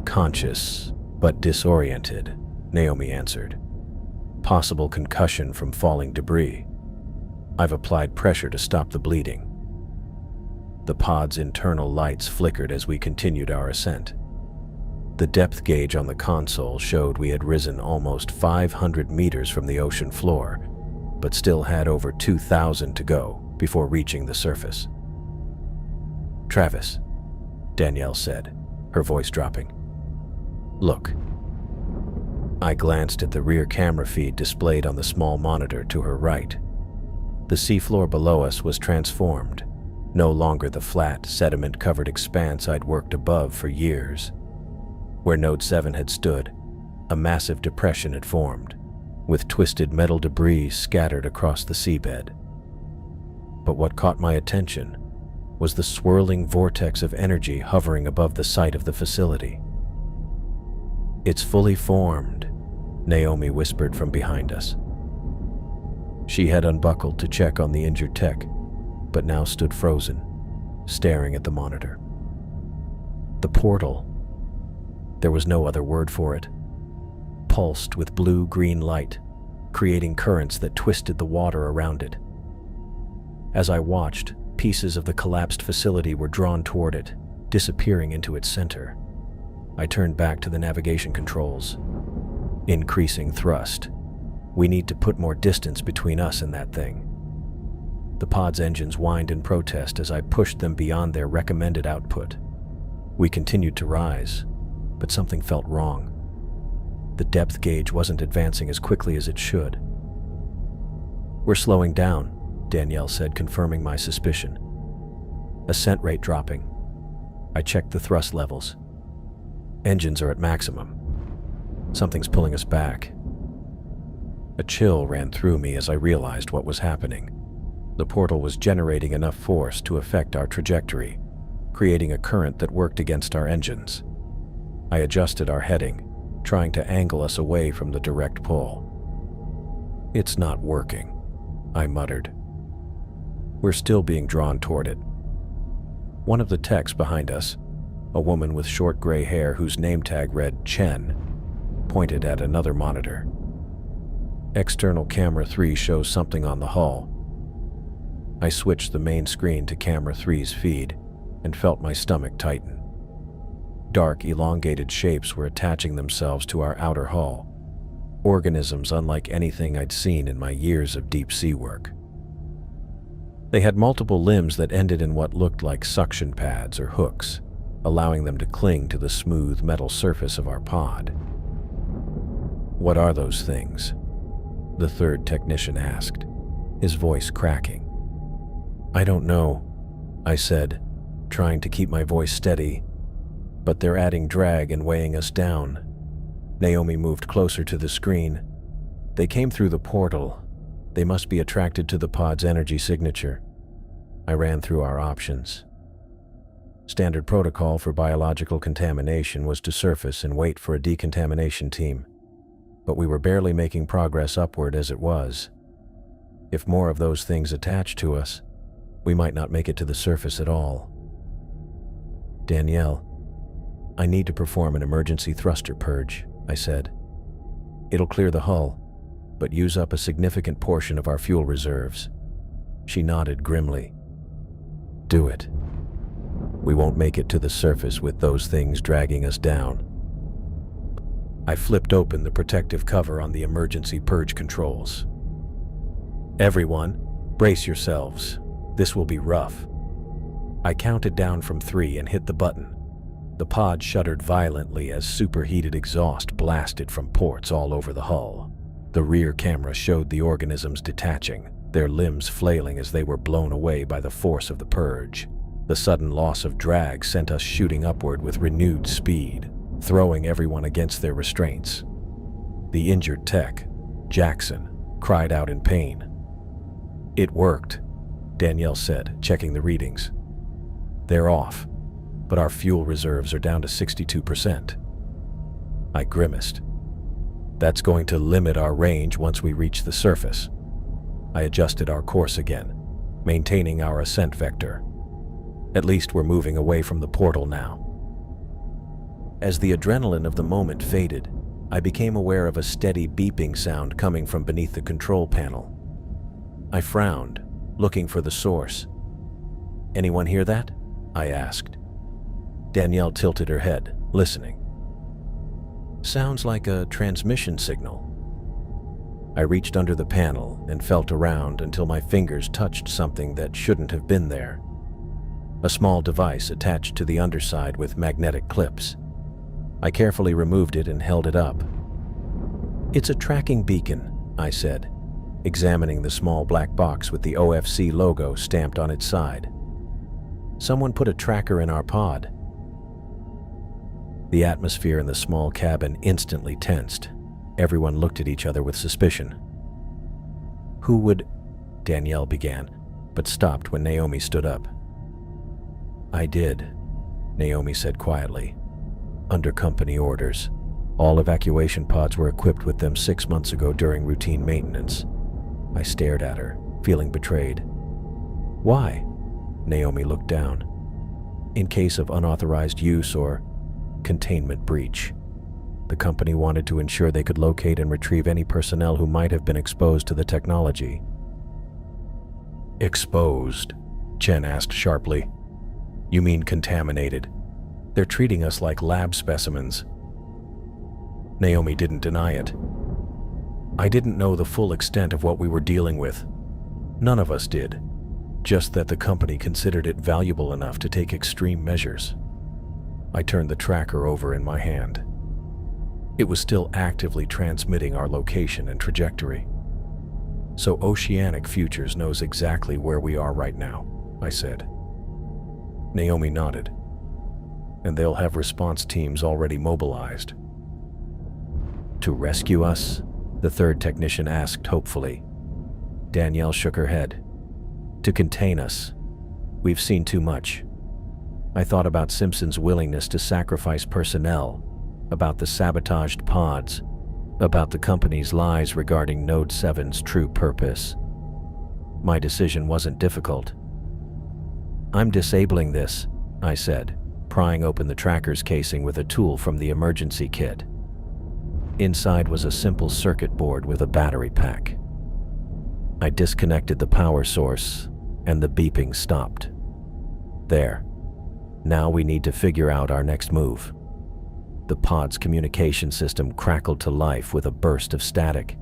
"Conscious, but disoriented," Naomi answered. "Possible concussion from falling debris. I've applied pressure to stop the bleeding." The pod's internal lights flickered as we continued our ascent. The depth gauge on the console showed we had risen almost 500 meters from the ocean floor, but still had over 2,000 to go before reaching the surface. "Travis," Danielle said, her voice dropping. "Look." I glanced at the rear camera feed displayed on the small monitor to her right. The seafloor below us was transformed, no longer the flat, sediment-covered expanse I'd worked above for years. Where Node 7 had stood, a massive depression had formed, with twisted metal debris scattered across the seabed. But what caught my attention was the swirling vortex of energy hovering above the site of the facility. "It's fully formed," Naomi whispered from behind us. She had unbuckled to check on the injured tech, but now stood frozen, staring at the monitor. The portal, there was no other word for it, pulsed with blue-green light, creating currents that twisted the water around it. As I watched, pieces of the collapsed facility were drawn toward it, disappearing into its center. I turned back to the navigation controls. "Increasing thrust. We need to put more distance between us and that thing." The pod's engines whined in protest as I pushed them beyond their recommended output. We continued to rise, but something felt wrong. The depth gauge wasn't advancing as quickly as it should. "We're slowing down," Danielle said, confirming my suspicion. "Ascent rate dropping." I checked the thrust levels. "Engines are at maximum. Something's pulling us back." A chill ran through me as I realized what was happening. The portal was generating enough force to affect our trajectory, creating a current that worked against our engines. I adjusted our heading, trying to angle us away from the direct pull. "It's not working," I muttered. "We're still being drawn toward it." One of the techs behind us, a woman with short gray hair whose name tag read Chen, pointed at another monitor. "External camera 3 shows something on the hull." I switched the main screen to camera 3's feed and felt my stomach tighten. Dark, elongated shapes were attaching themselves to our outer hull, organisms unlike anything I'd seen in my years of deep-sea work. They had multiple limbs that ended in what looked like suction pads or hooks, allowing them to cling to the smooth metal surface of our pod. "What are those things?" the third technician asked, his voice cracking. "I don't know," I said, trying to keep my voice steady, but they're adding drag and weighing us down. Naomi moved closer to the screen. They came through the portal. They must be attracted to the pod's energy signature. I ran through our options. Standard protocol for biological contamination was to surface and wait for a decontamination team, but we were barely making progress upward as it was. If more of those things attached to us, we might not make it to the surface at all. Danielle, I need to perform an emergency thruster purge, I said. It'll clear the hull, but use up a significant portion of our fuel reserves. She nodded grimly. Do it. We won't make it to the surface with those things dragging us down. I flipped open the protective cover on the emergency purge controls. Everyone, brace yourselves. This will be rough. I counted down from 3 and hit the button. The pod shuddered violently as superheated exhaust blasted from ports all over the hull. The rear camera showed the organisms detaching, their limbs flailing as they were blown away by the force of the purge. The sudden loss of drag sent us shooting upward with renewed speed, throwing everyone against their restraints. The injured tech, Jackson, cried out in pain. It worked, Danielle said, checking the readings. They're off, but our fuel reserves are down to 62%. I grimaced. That's going to limit our range once we reach the surface. I adjusted our course again, maintaining our ascent vector. At least we're moving away from the portal now. As the adrenaline of the moment faded, I became aware of a steady beeping sound coming from beneath the control panel. I frowned, looking for the source. Anyone hear that? I asked. Danielle tilted her head, listening. Sounds like a transmission signal. I reached under the panel and felt around until my fingers touched something that shouldn't have been there. A small device attached to the underside with magnetic clips. I carefully removed it and held it up. It's a tracking beacon, I said, examining the small black box with the OFC logo stamped on its side. Someone put a tracker in our pod. The atmosphere in the small cabin instantly tensed. Everyone looked at each other with suspicion. Who would... Danielle began, but stopped when Naomi stood up. I did, Naomi said quietly. Under company orders. All evacuation pods were equipped with them 6 months ago during routine maintenance. I stared at her, feeling betrayed. Why? Naomi looked down. In case of unauthorized use or containment breach. The company wanted to ensure they could locate and retrieve any personnel who might have been exposed to the technology. Exposed? Chen asked sharply. You mean contaminated? They're treating us like lab specimens. Naomi didn't deny it. I didn't know the full extent of what we were dealing with. None of us did. Just that the company considered it valuable enough to take extreme measures. I turned the tracker over in my hand. It was still actively transmitting our location and trajectory. So Oceanic Futures knows exactly where we are right now, I said. Naomi nodded. And they'll have response teams already mobilized. To rescue us? The third technician asked hopefully. Danielle shook her head. To contain us. We've seen too much. I thought about Simpson's willingness to sacrifice personnel, about the sabotaged pods, about the company's lies regarding Node 7's true purpose. My decision wasn't difficult. I'm disabling this, I said, prying open the tracker's casing with a tool from the emergency kit. Inside was a simple circuit board with a battery pack. I disconnected the power source, and the beeping stopped. There. Now we need to figure out our next move. The pod's communication system crackled to life with a burst of static.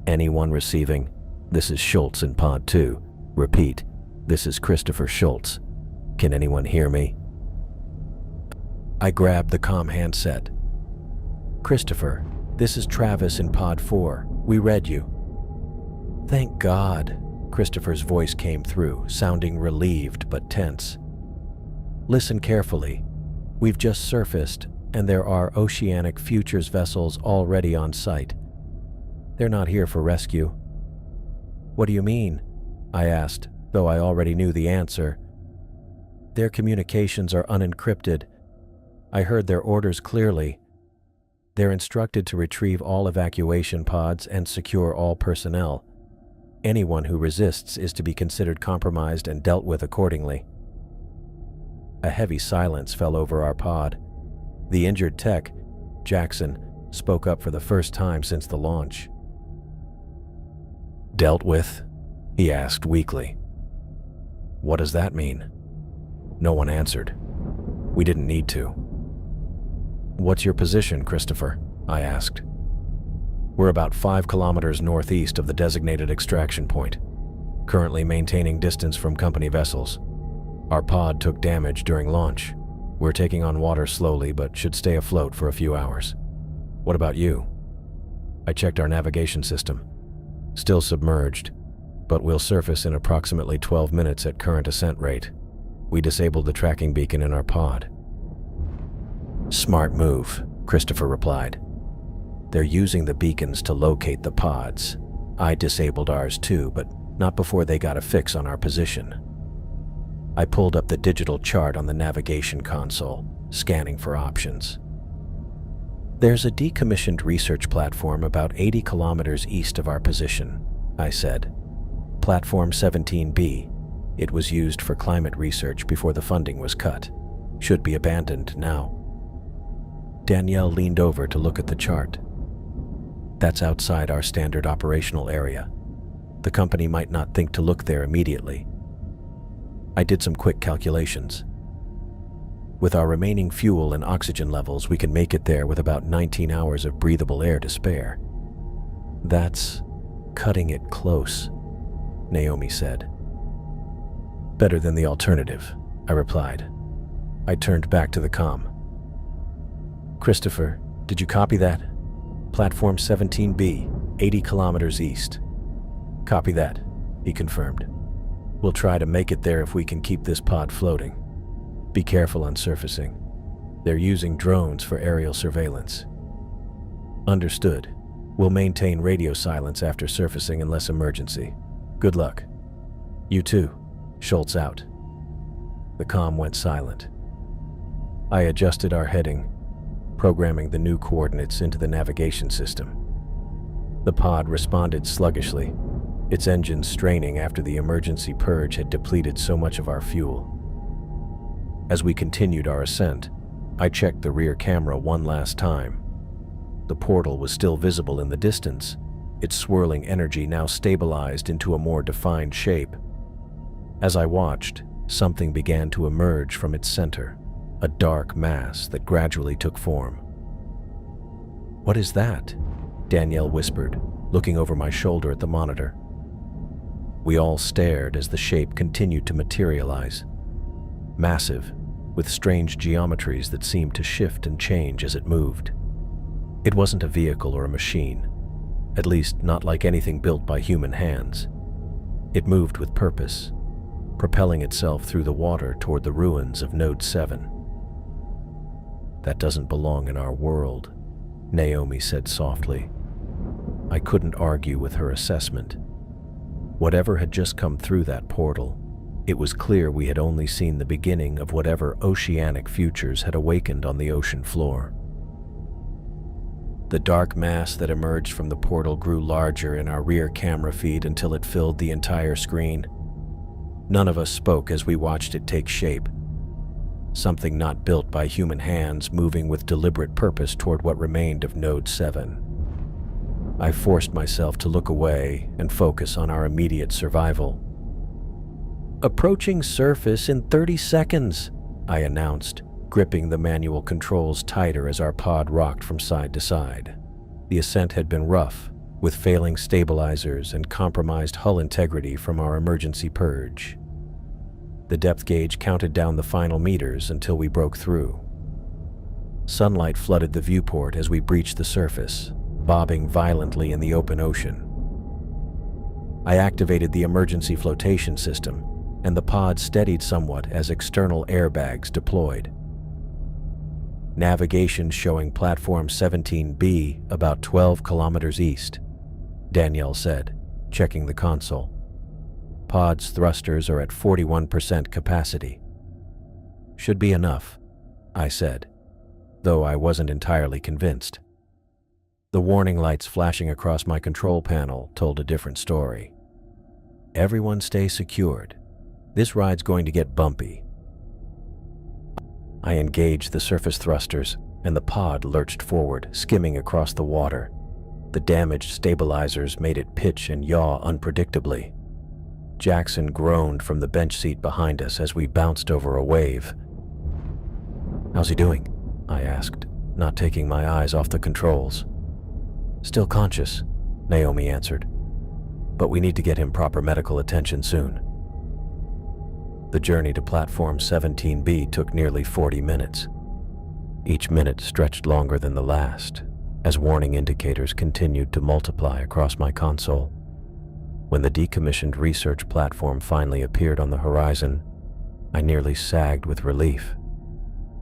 Anyone receiving? This is Schultz in Pod 2. Repeat, this is Christopher Schultz. Can anyone hear me? I grabbed the comm handset. Christopher, this is Travis in Pod 4. We read you. Thank God, Christopher's voice came through, sounding relieved but tense. "Listen carefully. We've just surfaced, and there are Oceanic Futures vessels already on site. They're not here for rescue." "What do you mean?" I asked, though I already knew the answer. "Their communications are unencrypted. I heard their orders clearly. They're instructed to retrieve all evacuation pods and secure all personnel. Anyone who resists is to be considered compromised and dealt with accordingly." A heavy silence fell over our pod. The injured tech, Jackson, spoke up for the first time since the launch. "Dealt with?" he asked weakly. "What does that mean?" No one answered. We didn't need to. "What's your position, Christopher?" I asked. "We're about 5 kilometers northeast of the designated extraction point, currently maintaining distance from company vessels. Our pod took damage during launch. We're taking on water slowly, but should stay afloat for a few hours. What about you?" I checked our navigation system. Still submerged, but we'll surface in approximately 12 minutes at current ascent rate. We disabled the tracking beacon in our pod. "Smart move," Christopher replied. "They're using the beacons to locate the pods. I disabled ours too, but not before they got a fix on our position." I pulled up the digital chart on the navigation console, scanning for options. "There's a decommissioned research platform about 80 kilometers east of our position," I said. "Platform 17B. It was used for climate research before the funding was cut. Should be abandoned now." Danielle leaned over to look at the chart. "That's outside our standard operational area. The company might not think to look there immediately." I did some quick calculations. With our remaining fuel and oxygen levels, we can make it there with about 19 hours of breathable air to spare. "That's cutting it close," Naomi said. "Better than the alternative," I replied. I turned back to the comm. "Christopher, did you copy that? Platform 17B, 80 kilometers east." "Copy that," he confirmed. "We'll try to make it there if we can keep this pod floating. Be careful on surfacing. They're using drones for aerial surveillance." "Understood. We'll maintain radio silence after surfacing unless emergency. Good luck." "You too. Schultz out." The comm went silent. I adjusted our heading, programming the new coordinates into the navigation system. The pod responded sluggishly, its engines straining after the emergency purge had depleted so much of our fuel. As we continued our ascent, I checked the rear camera one last time. The portal was still visible in the distance, its swirling energy now stabilized into a more defined shape. As I watched, something began to emerge from its center, a dark mass that gradually took form. "What is that?" Danielle whispered, looking over my shoulder at the monitor. We all stared as the shape continued to materialize. Massive, with strange geometries that seemed to shift and change as it moved. It wasn't a vehicle or a machine, at least not like anything built by human hands. It moved with purpose, propelling itself through the water toward the ruins of Node 7. "That doesn't belong in our world," Naomi said softly. I couldn't argue with her assessment. Whatever had just come through that portal, it was clear we had only seen the beginning of whatever oceanic futures had awakened on the ocean floor. The dark mass that emerged from the portal grew larger in our rear camera feed until it filled the entire screen. None of us spoke as we watched it take shape. Something not built by human hands moving with deliberate purpose toward what remained of Node 7. I forced myself to look away and focus on our immediate survival. "Approaching surface in 30 seconds, I announced, gripping the manual controls tighter as our pod rocked from side to side. The ascent had been rough, with failing stabilizers and compromised hull integrity from our emergency purge. The depth gauge counted down the final meters until we broke through. Sunlight flooded the viewport as we breached the surface, bobbing violently in the open ocean. I activated the emergency flotation system, and the pod steadied somewhat as external airbags deployed. Navigation showing platform 17B about 12 kilometers east, Danielle said, checking the console. Pod's thrusters are at 41% capacity. Should be enough, I said, though I wasn't entirely convinced. The warning lights flashing across my control panel told a different story. Everyone stay secured. This ride's going to get bumpy. I engaged the surface thrusters, and the pod lurched forward, skimming across the water. The damaged stabilizers made it pitch and yaw unpredictably. Jackson groaned from the bench seat behind us as we bounced over a wave. "How's he doing?" I asked, not taking my eyes off the controls. "Still conscious," Naomi answered, "but we need to get him proper medical attention soon." The journey to platform 17B took nearly 40 minutes. Each minute stretched longer than the last, as warning indicators continued to multiply across my console. When the decommissioned research platform finally appeared on the horizon, I nearly sagged with relief.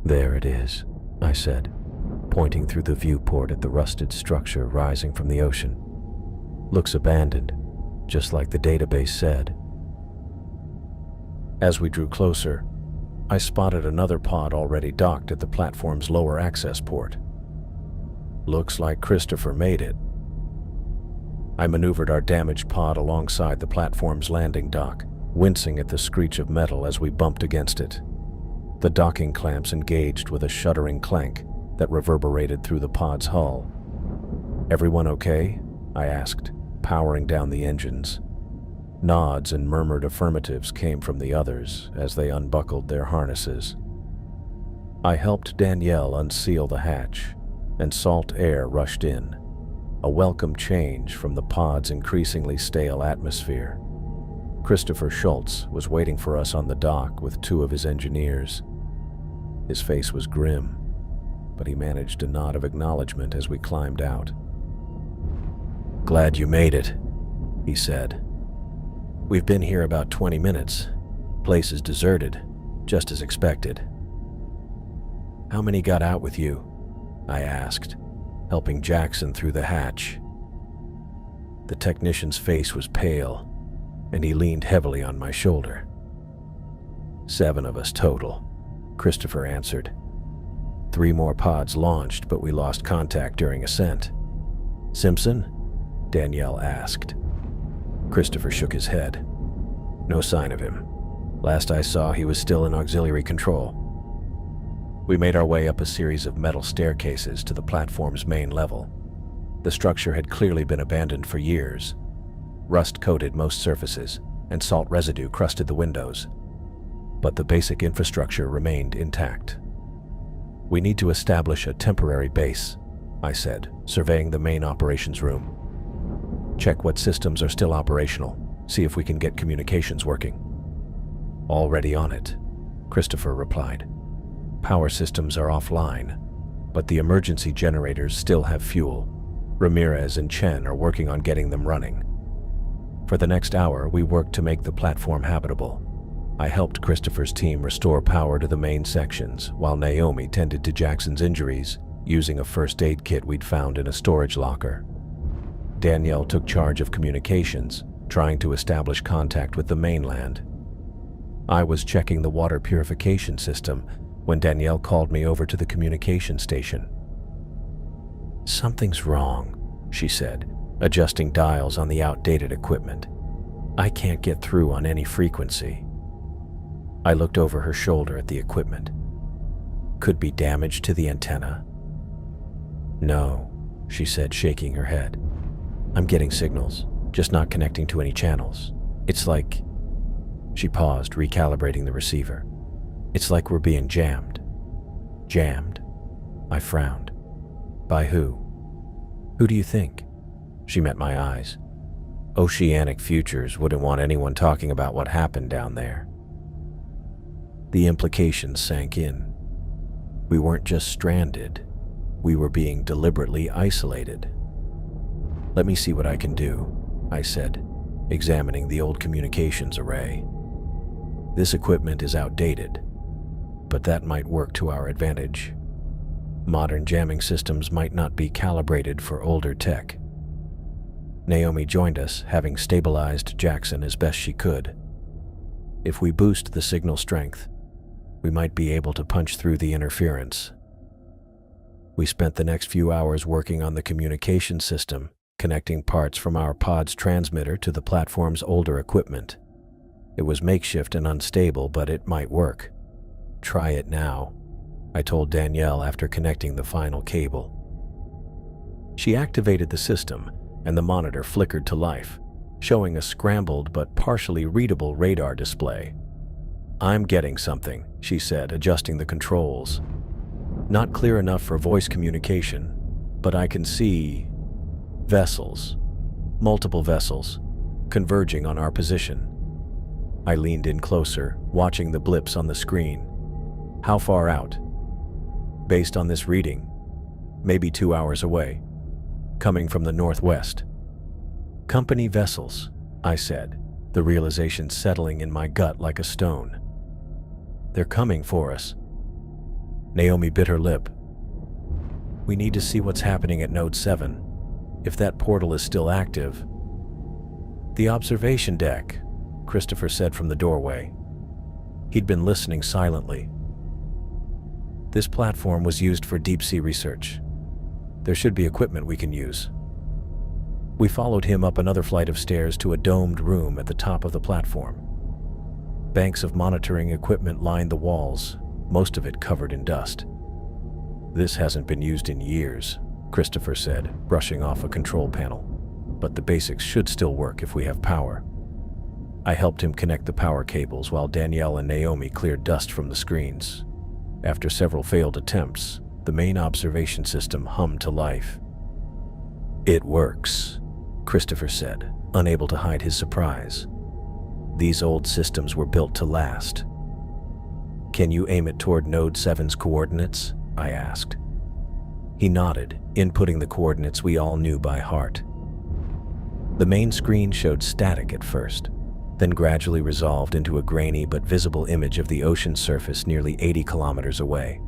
"There it is," I said, pointing through the viewport at the rusted structure rising from the ocean. "Looks abandoned, just like the database said." As we drew closer, I spotted another pod already docked at the platform's lower access port. "Looks like Christopher made it." I maneuvered our damaged pod alongside the platform's landing dock, wincing at the screech of metal as we bumped against it. The docking clamps engaged with a shuddering clank that reverberated through the pod's hull. "Everyone okay?" I asked, powering down the engines. Nods and murmured affirmatives came from the others as they unbuckled their harnesses. I helped Danielle unseal the hatch, and salt air rushed in, a welcome change from the pod's increasingly stale atmosphere. Christopher Schultz was waiting for us on the dock with two of his engineers. His face was grim, but he managed a nod of acknowledgement as we climbed out. "Glad you made it," he said. "We've been here about 20 minutes. Place is deserted, just as expected." "How many got out with you?" I asked, helping Jackson through the hatch. The technician's face was pale, and he leaned heavily on my shoulder. "7 of us total," Christopher answered. 3 more pods launched, but we lost contact during ascent. "Simpson?" Danielle asked. Christopher shook his head. "No sign of him. Last I saw, he was still in auxiliary control." We made our way up a series of metal staircases to the platform's main level. The structure had clearly been abandoned for years. Rust coated most surfaces, and salt residue crusted the windows. But the basic infrastructure remained intact. "We need to establish a temporary base," I said, surveying the main operations room. "Check what systems are still operational, see if we can get communications working." "Already on it," Christopher replied. "Power systems are offline, but the emergency generators still have fuel. Ramirez and Chen are working on getting them running." For the next hour, we worked to make the platform habitable. I helped Christopher's team restore power to the main sections, while Naomi tended to Jackson's injuries, using a first aid kit we'd found in a storage locker. Danielle took charge of communications, trying to establish contact with the mainland. I was checking the water purification system when Danielle called me over to the communication station. "Something's wrong," she said, adjusting dials on the outdated equipment. "I can't get through on any frequency." I looked over her shoulder at the equipment. "Could be damage to the antenna?" "No," she said, shaking her head. "I'm getting signals, just not connecting to any channels. It's like..." She paused, recalibrating the receiver. "It's like we're being jammed." "Jammed?" I frowned. "By who?" "Who do you think?" She met my eyes. "Oceanic Futures wouldn't want anyone talking about what happened down there." The implications sank in. We weren't just stranded. We were being deliberately isolated. "Let me see what I can do," I said, examining the old communications array. This equipment is outdated, but that might work to our advantage. Modern jamming systems might not be calibrated for older tech. Naomi joined us, having stabilized Jackson as best she could. If we boost the signal strength, we might be able to punch through the interference. We spent the next few hours working on the communication system, connecting parts from our pod's transmitter to the platform's older equipment. It was makeshift and unstable, but it might work. "Try it now," I told Danielle after connecting the final cable. She activated the system, and the monitor flickered to life, showing a scrambled but partially readable radar display. "I'm getting something," she said, adjusting the controls. "Not clear enough for voice communication, but I can see vessels, multiple vessels, converging on our position." I leaned in closer, watching the blips on the screen. "How far out?" "Based on this reading, maybe 2 hours away. Coming from the northwest." "Company vessels," I said, the realization settling in my gut like a stone. "They're coming for us." Naomi bit her lip. "We need to see what's happening at Node 7, if that portal is still active." "The observation deck," Christopher said from the doorway. He'd been listening silently. "This platform was used for deep-sea research. There should be equipment we can use." We followed him up another flight of stairs to a domed room at the top of the platform. Banks of monitoring equipment lined the walls, most of it covered in dust. "This hasn't been used in years," Christopher said, brushing off a control panel. "But the basics should still work if we have power." I helped him connect the power cables while Danielle and Naomi cleared dust from the screens. After several failed attempts, the main observation system hummed to life. "It works," Christopher said, unable to hide his surprise. "These old systems were built to last." "Can you aim it toward Node 7's coordinates?" I asked. He nodded, inputting the coordinates we all knew by heart. The main screen showed static at first, then gradually resolved into a grainy but visible image of the ocean surface nearly 80 kilometers away.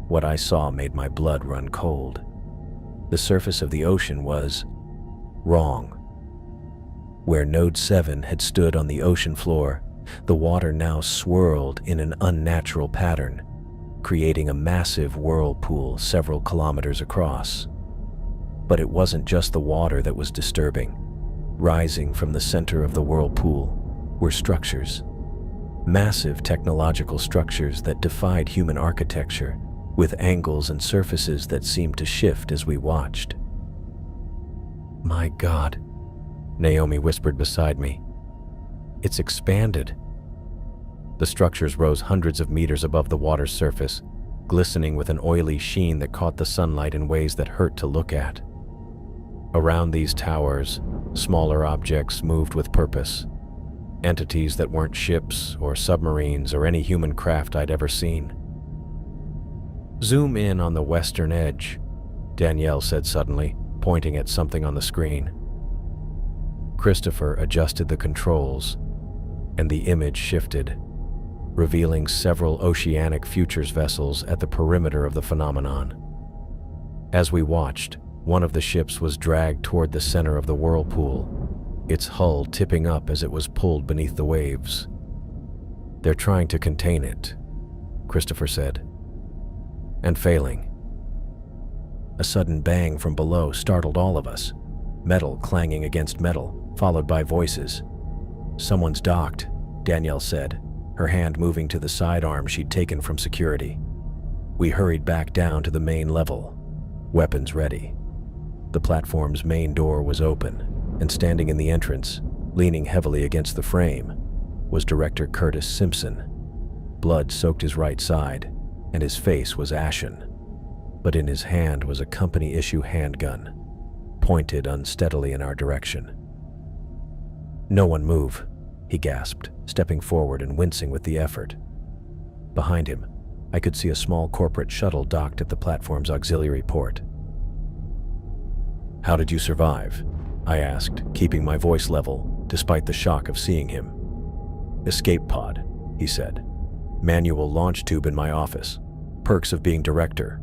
What I saw made my blood run cold. The surface of the ocean was wrong. Where Node 7 had stood on the ocean floor, the water now swirled in an unnatural pattern, creating a massive whirlpool several kilometers across. But it wasn't just the water that was disturbing. Rising from the center of the whirlpool were structures. Massive technological structures that defied human architecture, with angles and surfaces that seemed to shift as we watched. "My God," Naomi whispered beside me. "It's expanded." The structures rose hundreds of meters above the water's surface, glistening with an oily sheen that caught the sunlight in ways that hurt to look at. Around these towers, smaller objects moved with purpose, entities that weren't ships or submarines or any human craft I'd ever seen. "Zoom in on the western edge," Danielle said suddenly, pointing at something on the screen. Christopher adjusted the controls, and the image shifted, revealing several oceanic futures vessels at the perimeter of the phenomenon. As we watched, one of the ships was dragged toward the center of the whirlpool, its hull tipping up as it was pulled beneath the waves. "They're trying to contain it," Christopher said, "and failing." A sudden bang from below startled all of us, metal clanging against metal, followed by voices. "Someone's docked," Danielle said, her hand moving to the sidearm she'd taken from security. We hurried back down to the main level, weapons ready. The platform's main door was open, and standing in the entrance, leaning heavily against the frame, was Director Curtis Simpson. Blood soaked his right side, and his face was ashen. But in his hand was a company-issue handgun, pointed unsteadily in our direction. "No one move," he gasped, stepping forward and wincing with the effort. Behind him, I could see a small corporate shuttle docked at the platform's auxiliary port. "How did you survive?" I asked, keeping my voice level. despite the shock of seeing him. "Escape pod," he said. "Manual launch tube in my office. Perks of being director."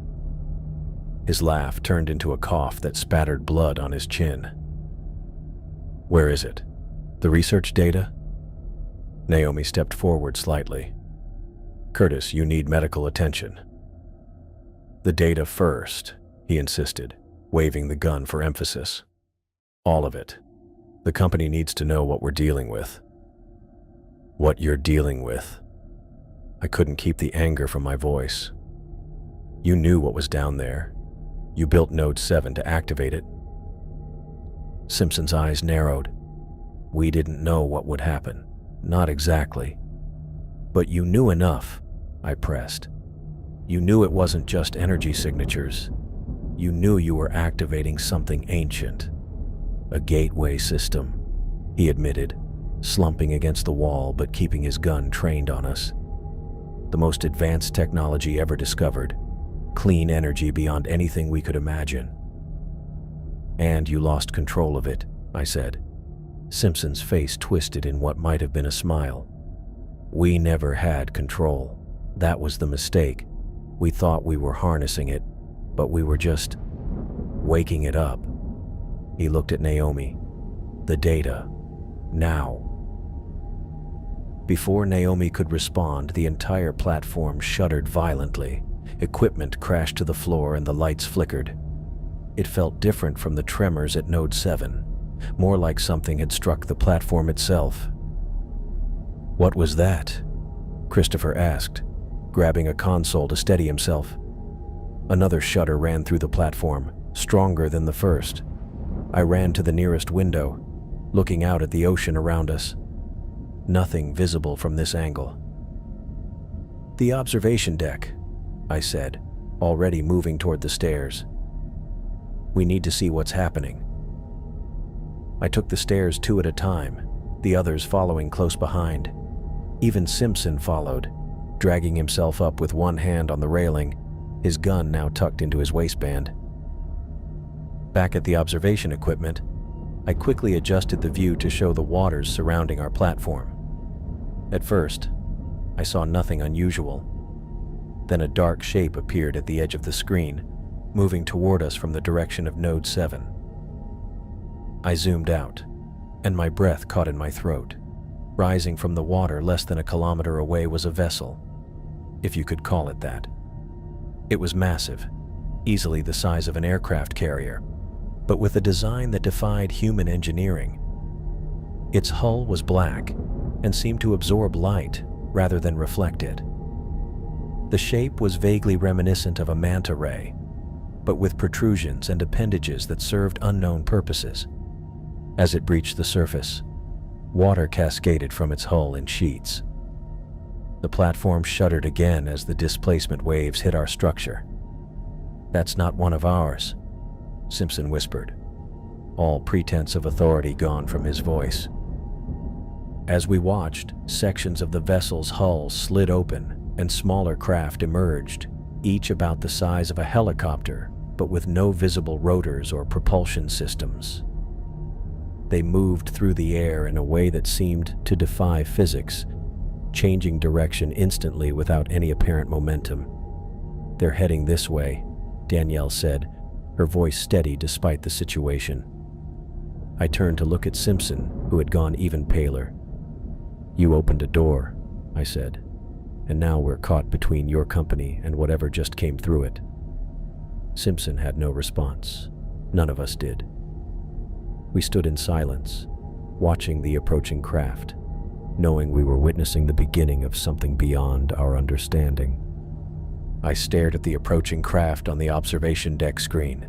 His laugh turned into a cough that spattered blood on his chin. "Where is it? The research data?" Naomi stepped forward slightly. "Curtis, you need medical attention." "The data first," he insisted, waving the gun for emphasis. "All of it. The company needs to know what we're dealing with." "What you're dealing with?" I couldn't keep the anger from my voice. "You knew what was down there. You built Node 7 to activate it." Simpson's eyes narrowed. "We didn't know what would happen. Not exactly. But you knew enough," I pressed. "You knew it wasn't just energy signatures. You knew you were activating something ancient. A gateway system," he admitted, slumping against the wall but keeping his gun trained on us. "The most advanced technology ever discovered. Clean energy beyond anything we could imagine." "And you lost control of it," I said. Simpson's face twisted in what might have been a smile. "We never had control. That was the mistake. We thought we were harnessing it, but we were just waking it up." He looked at Naomi. "The data. Now." Before Naomi could respond, the entire platform shuddered violently. Equipment crashed to the floor and the lights flickered. It felt different from the tremors at Node 7, more like something had struck the platform itself. "What was that?" Christopher asked, grabbing a console to steady himself. Another shudder ran through the platform, stronger than the first. I ran to the nearest window, looking out at the ocean around us. Nothing visible from this angle. "The observation deck," I said, already moving toward the stairs. "We need to see what's happening." I took the stairs 2 at a time, the others following close behind. Even Simpson followed, dragging himself up with one hand on the railing, his gun now tucked into his waistband. Back at the observation equipment, I quickly adjusted the view to show the waters surrounding our platform. At first, I saw nothing unusual. Then a dark shape appeared at the edge of the screen, moving toward us from the direction of Node 7. I zoomed out, and my breath caught in my throat. Rising from the water less than a kilometer away was a vessel, if you could call it that. It was massive, easily the size of an aircraft carrier, but with a design that defied human engineering. Its hull was black and seemed to absorb light rather than reflect it. The shape was vaguely reminiscent of a manta ray, but with protrusions and appendages that served unknown purposes. As it breached the surface, water cascaded from its hull in sheets. The platform shuddered again as the displacement waves hit our structure. "That's not one of ours," Simpson whispered, all pretense of authority gone from his voice. As we watched, sections of the vessel's hull slid open and smaller craft emerged, each about the size of a helicopter, but with no visible rotors or propulsion systems. They moved through the air in a way that seemed to defy physics, changing direction instantly without any apparent momentum. "They're heading this way," Danielle said, her voice steady despite the situation. I turned to look at Simpson, who had gone even paler. "You opened a door," I said, "and now we're caught between your company and whatever just came through it." Simpson had no response. None of us did. We stood in silence, watching the approaching craft, knowing we were witnessing the beginning of something beyond our understanding. I stared at the approaching craft on the observation deck screen.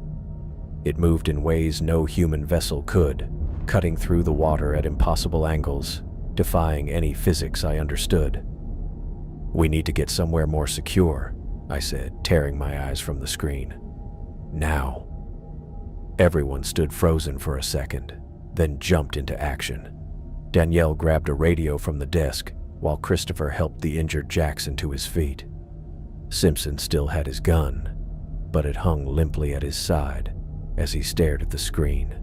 It moved in ways no human vessel could, cutting through the water at impossible angles, defying any physics I understood. "We need to get somewhere more secure," I said, tearing my eyes from the screen. "Now." Everyone stood frozen for a second, then jumped into action. Danielle grabbed a radio from the desk, while Christopher helped the injured Jackson to his feet. Simpson still had his gun, but it hung limply at his side as he stared at the screen,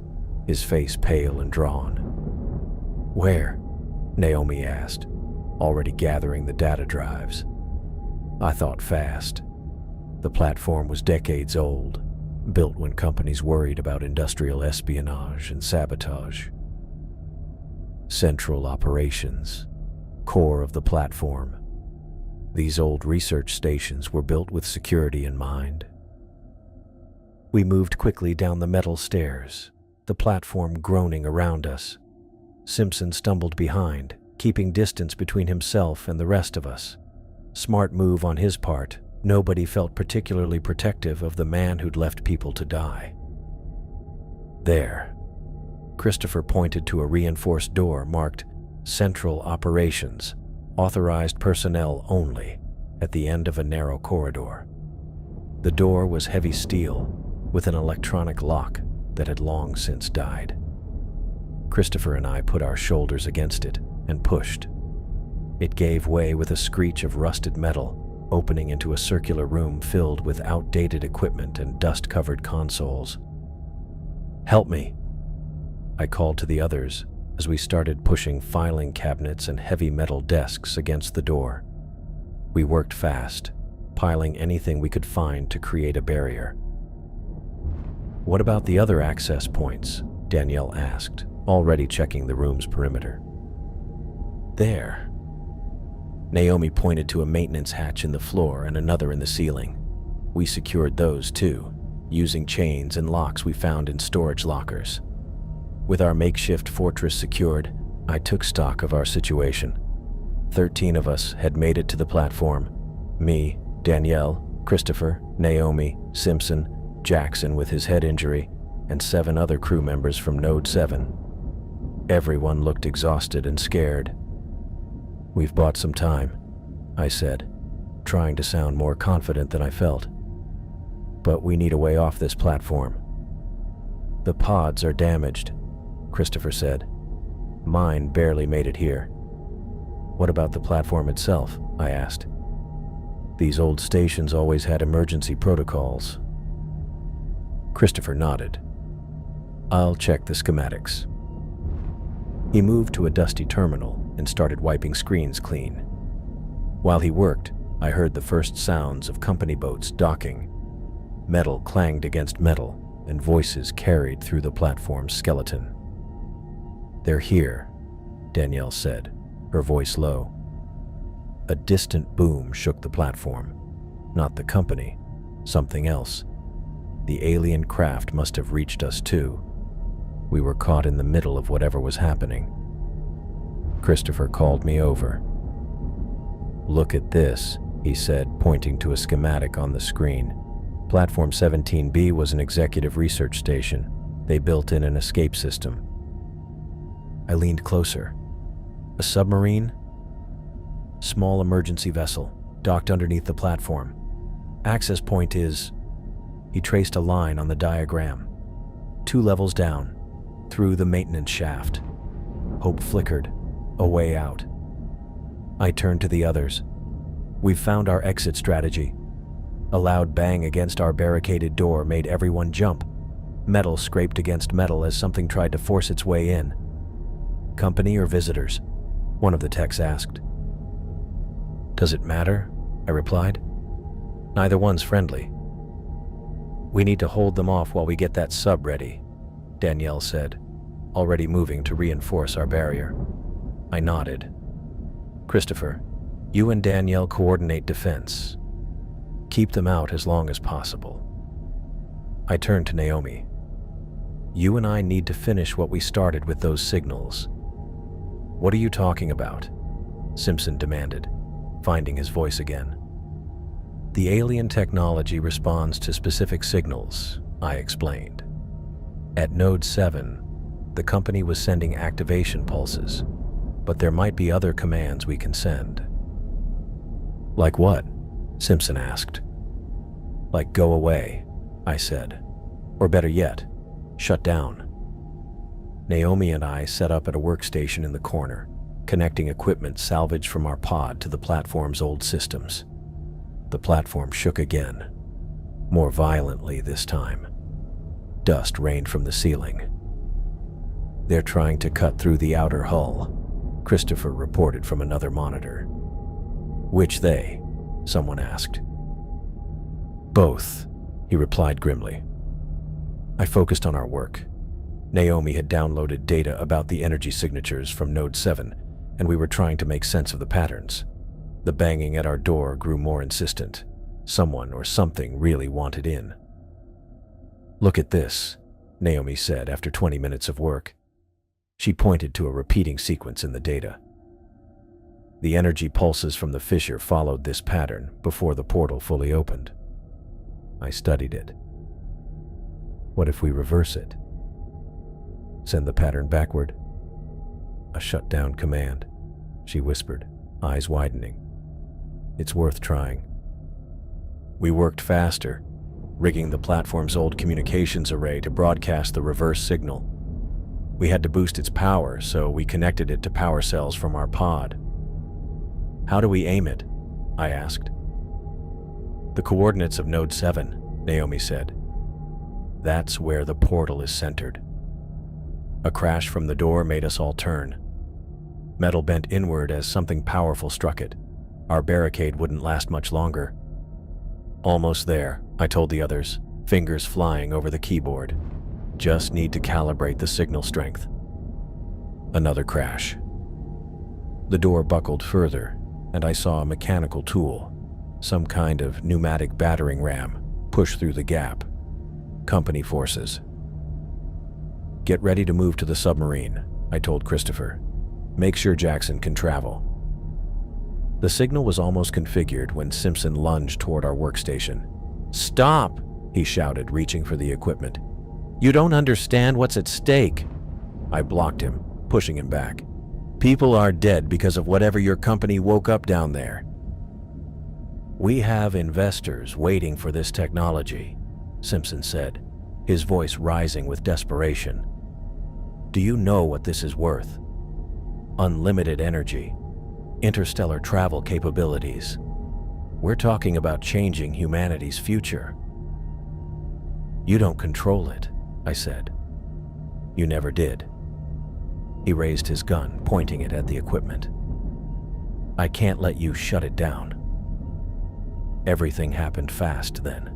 his face pale and drawn. Where? Naomi asked, already gathering the data drives. I thought fast. The platform was decades old, built when companies worried about industrial espionage and sabotage. Central operations, core of the platform. These old research stations were built with security in mind. We moved quickly down the metal stairs, the platform groaning around us. Simpson stumbled behind, keeping distance between himself and the rest of us. Smart move on his part. Nobody felt particularly protective of the man who'd left people to die. There. Christopher pointed to a reinforced door marked Central Operations, Authorized Personnel Only, at the end of a narrow corridor. The door was heavy steel, with an electronic lock that had long since died. Christopher and I put our shoulders against it and pushed. It gave way with a screech of rusted metal, opening into a circular room filled with outdated equipment and dust-covered consoles. "Help me," I called to the others as we started pushing filing cabinets and heavy metal desks against the door. We worked fast, piling anything we could find to create a barrier. "What about the other access points?" Danielle asked, already checking the room's perimeter. "There." Naomi pointed to a maintenance hatch in the floor and another in the ceiling. We secured those too, using chains and locks we found in storage lockers. With our makeshift fortress secured, I took stock of our situation. 13 of us had made it to the platform. Me, Danielle, Christopher, Naomi, Simpson, Jackson with his head injury, and 7 other crew members from Node 7. Everyone looked exhausted and scared. "We've bought some time," I said, trying to sound more confident than I felt. "But we need a way off this platform." "The pods are damaged," Christopher said. "Mine barely made it here." "What about the platform itself?" I asked. "These old stations always had emergency protocols." Christopher nodded. "I'll check the schematics." He moved to a dusty terminal and started wiping screens clean. While he worked, I heard the first sounds of company boats docking. Metal clanged against metal, and voices carried through the platform's skeleton. "They're here," Danielle said, her voice low. A distant boom shook the platform. Not the company, something else. The alien craft must have reached us too. We were caught in the middle of whatever was happening. Christopher called me over. "Look at this," he said, pointing to a schematic on the screen. Platform 17B was an executive research station. They built in an escape system. I leaned closer. "A submarine?" "Small emergency vessel, docked underneath the platform. Access point is..." He traced a line on the diagram. "2 levels down, through the maintenance shaft." Hope flickered. A way out. I turned to the others. "We've found our exit strategy." A loud bang against our barricaded door made everyone jump. Metal scraped against metal as something tried to force its way in. "Company or visitors?" one of the techs asked. "Does it matter?" I replied. "Neither one's friendly." "We need to hold them off while we get that sub ready," Danielle said, already moving to reinforce our barrier. I nodded. "Christopher, you and Danielle coordinate defense. Keep them out as long as possible." I turned to Naomi. "You and I need to finish what we started with those signals." "What are you talking about?" Simpson demanded, finding his voice again. "The alien technology responds to specific signals," I explained. "At Node 7, the company was sending activation pulses, but there might be other commands we can send." "Like what?" Simpson asked. "Like go away," I said. "Or better yet, shut down." Naomi and I set up at a workstation in the corner, connecting equipment salvaged from our pod to the platform's old systems. The platform shook again, more violently this time. Dust rained from the ceiling. "They're trying to cut through the outer hull," Christopher reported from another monitor. "Which they?" someone asked. "Both," he replied grimly. I focused on our work. Naomi had downloaded data about the energy signatures from Node 7, and we were trying to make sense of the patterns. The banging at our door grew more insistent. Someone or something really wanted in. "Look at this," Naomi said after 20 minutes of work. She pointed to a repeating sequence in the data. The energy pulses from the fissure followed this pattern before the portal fully opened. I studied it. "What if we reverse it? Send the pattern backward?" "A shutdown command," she whispered, eyes widening. "It's worth trying." We worked faster, rigging the platform's old communications array to broadcast the reverse signal. We had to boost its power, so we connected it to power cells from our pod. "How do we aim it?" I asked. "The coordinates of Node 7, Naomi said. "That's where the portal is centered." A crash from the door made us all turn. Metal bent inward as something powerful struck it. Our barricade wouldn't last much longer. "Almost there," I told the others, fingers flying over the keyboard. "Just need to calibrate the signal strength." Another crash. The door buckled further, and I saw a mechanical tool, some kind of pneumatic battering ram, push through the gap. Company forces. "Get ready to move to the submarine," I told Christopher. "Make sure Jackson can travel." The signal was almost configured when Simpson lunged toward our workstation. "Stop!" he shouted, reaching for the equipment. "You don't understand what's at stake." I blocked him, pushing him back. "People are dead because of whatever your company woke up down there. We have investors waiting for this technology," Simpson said, his voice rising with desperation. "Do you know what this is worth? Unlimited energy, interstellar travel capabilities. We're talking about changing humanity's future." "You don't control it," I said. "You never did." He raised his gun, pointing it at the equipment. "I can't let you shut it down." Everything happened fast then.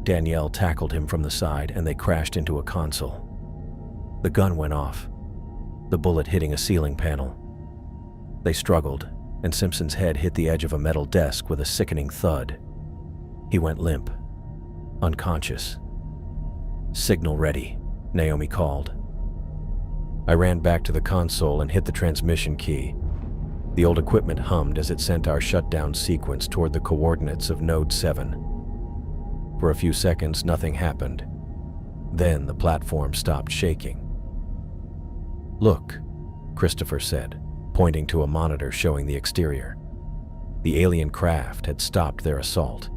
Danielle tackled him from the side and they crashed into a console. The gun went off, the bullet hitting a ceiling panel. They struggled, and Simpson's head hit the edge of a metal desk with a sickening thud. He went limp, unconscious. "Signal ready," Naomi called. I ran back to the console and hit the transmission key. The old equipment hummed as it sent our shutdown sequence toward the coordinates of Node 7. For a few seconds, nothing happened. Then the platform stopped shaking. "Look," Christopher said, pointing to a monitor showing the exterior. The alien craft had stopped their assault.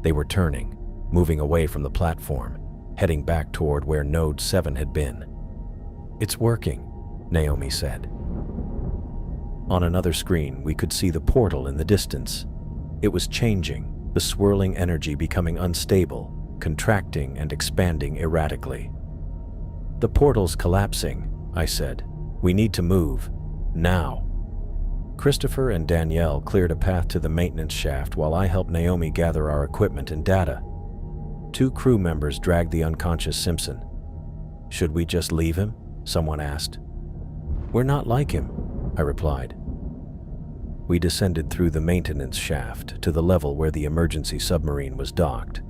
They were turning, moving away from the platform, heading back toward where Node 7 had been. "It's working," Naomi said. On another screen, we could see the portal in the distance. It was changing, the swirling energy becoming unstable, contracting and expanding erratically. "The portal's collapsing," I said. "We need to move. Now." Christopher and Danielle cleared a path to the maintenance shaft while I helped Naomi gather our equipment and data. 2 crew members dragged the unconscious Simpson. "Should we just leave him?" someone asked. "We're not like him," I replied. We descended through the maintenance shaft to the level where the emergency submarine was docked.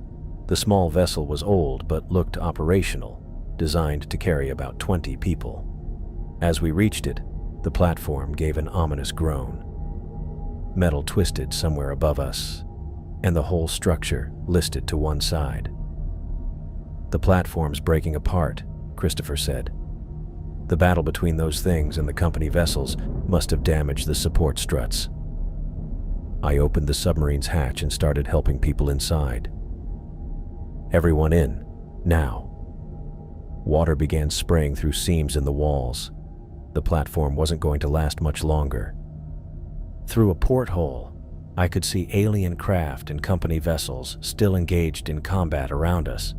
The small vessel was old but looked operational, designed to carry about 20 people. As we reached it, the platform gave an ominous groan. Metal twisted somewhere above us, and the whole structure listed to one side. "The platform's breaking apart," Christopher said. "The battle between those things and the company vessels must have damaged the support struts." I opened the submarine's hatch and started helping people inside. "Everyone in, now." Water began spraying through seams in the walls. The platform wasn't going to last much longer. Through a porthole, I could see alien craft and company vessels still engaged in combat around us,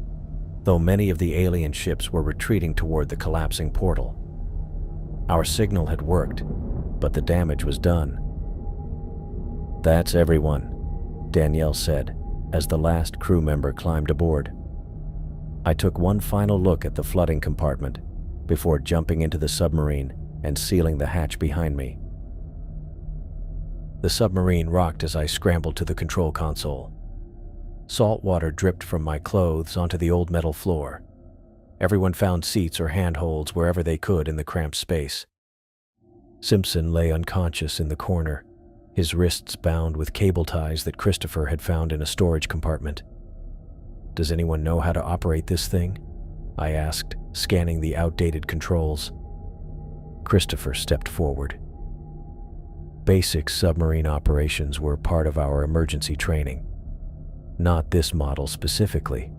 though many of the alien ships were retreating toward the collapsing portal. Our signal had worked, but the damage was done. "That's everyone," Danielle said, as the last crew member climbed aboard. I took one final look at the flooding compartment before jumping into the submarine and sealing the hatch behind me. The submarine rocked as I scrambled to the control console. Salt water dripped from my clothes onto the old metal floor. Everyone found seats or handholds wherever they could in the cramped space. Simpson lay unconscious in the corner, his wrists bound with cable ties that Christopher had found in a storage compartment. "Does anyone know how to operate this thing?" I asked, scanning the outdated controls. Christopher stepped forward. "Basic submarine operations were part of our emergency training. Not this model specifically,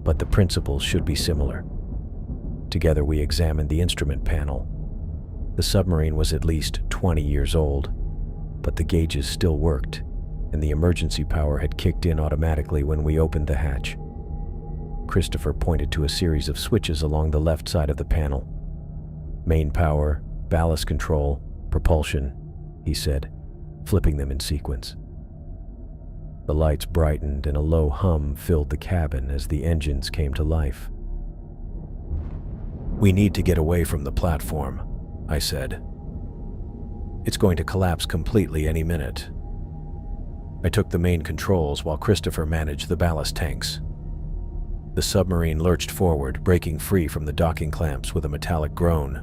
but the principles should be similar." Together we examined the instrument panel. The submarine was at least 20 years old, but the gauges still worked, and the emergency power had kicked in automatically when we opened the hatch. Christopher pointed to a series of switches along the left side of the panel. "Main power, ballast control, propulsion," he said, flipping them in sequence. The lights brightened and a low hum filled the cabin as the engines came to life. "We need to get away from the platform," I said. "It's going to collapse completely any minute." I took the main controls while Christopher managed the ballast tanks. The submarine lurched forward, breaking free from the docking clamps with a metallic groan.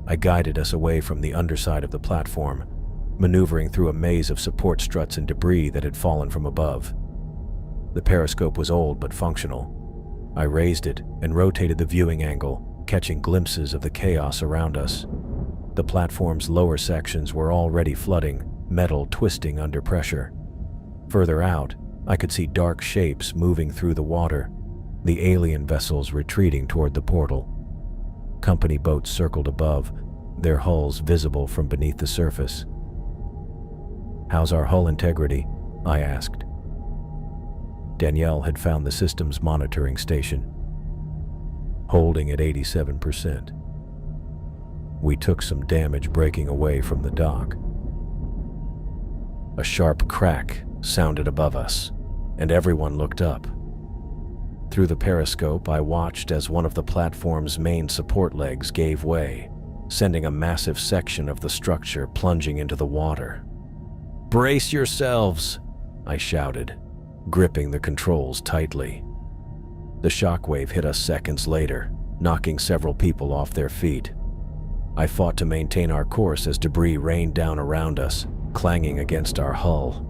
I guided us away from the underside of the platform, maneuvering through a maze of support struts and debris that had fallen from above. The periscope was old but functional. I raised it and rotated the viewing angle, catching glimpses of the chaos around us. The platform's lower sections were already flooding, metal twisting under pressure. Further out, I could see dark shapes moving through the water, the alien vessels retreating toward the portal. Company boats circled above, their hulls visible from beneath the surface. "How's our hull integrity?" I asked. Danielle had found the system's monitoring station. "Holding at 87%. We took some damage breaking away from the dock." A sharp crack sounded above us, and everyone looked up. Through the periscope, I watched as one of the platform's main support legs gave way, sending a massive section of the structure plunging into the water. "Brace yourselves!" I shouted, gripping the controls tightly. The shockwave hit us seconds later, knocking several people off their feet. I fought to maintain our course as debris rained down around us, clanging against our hull.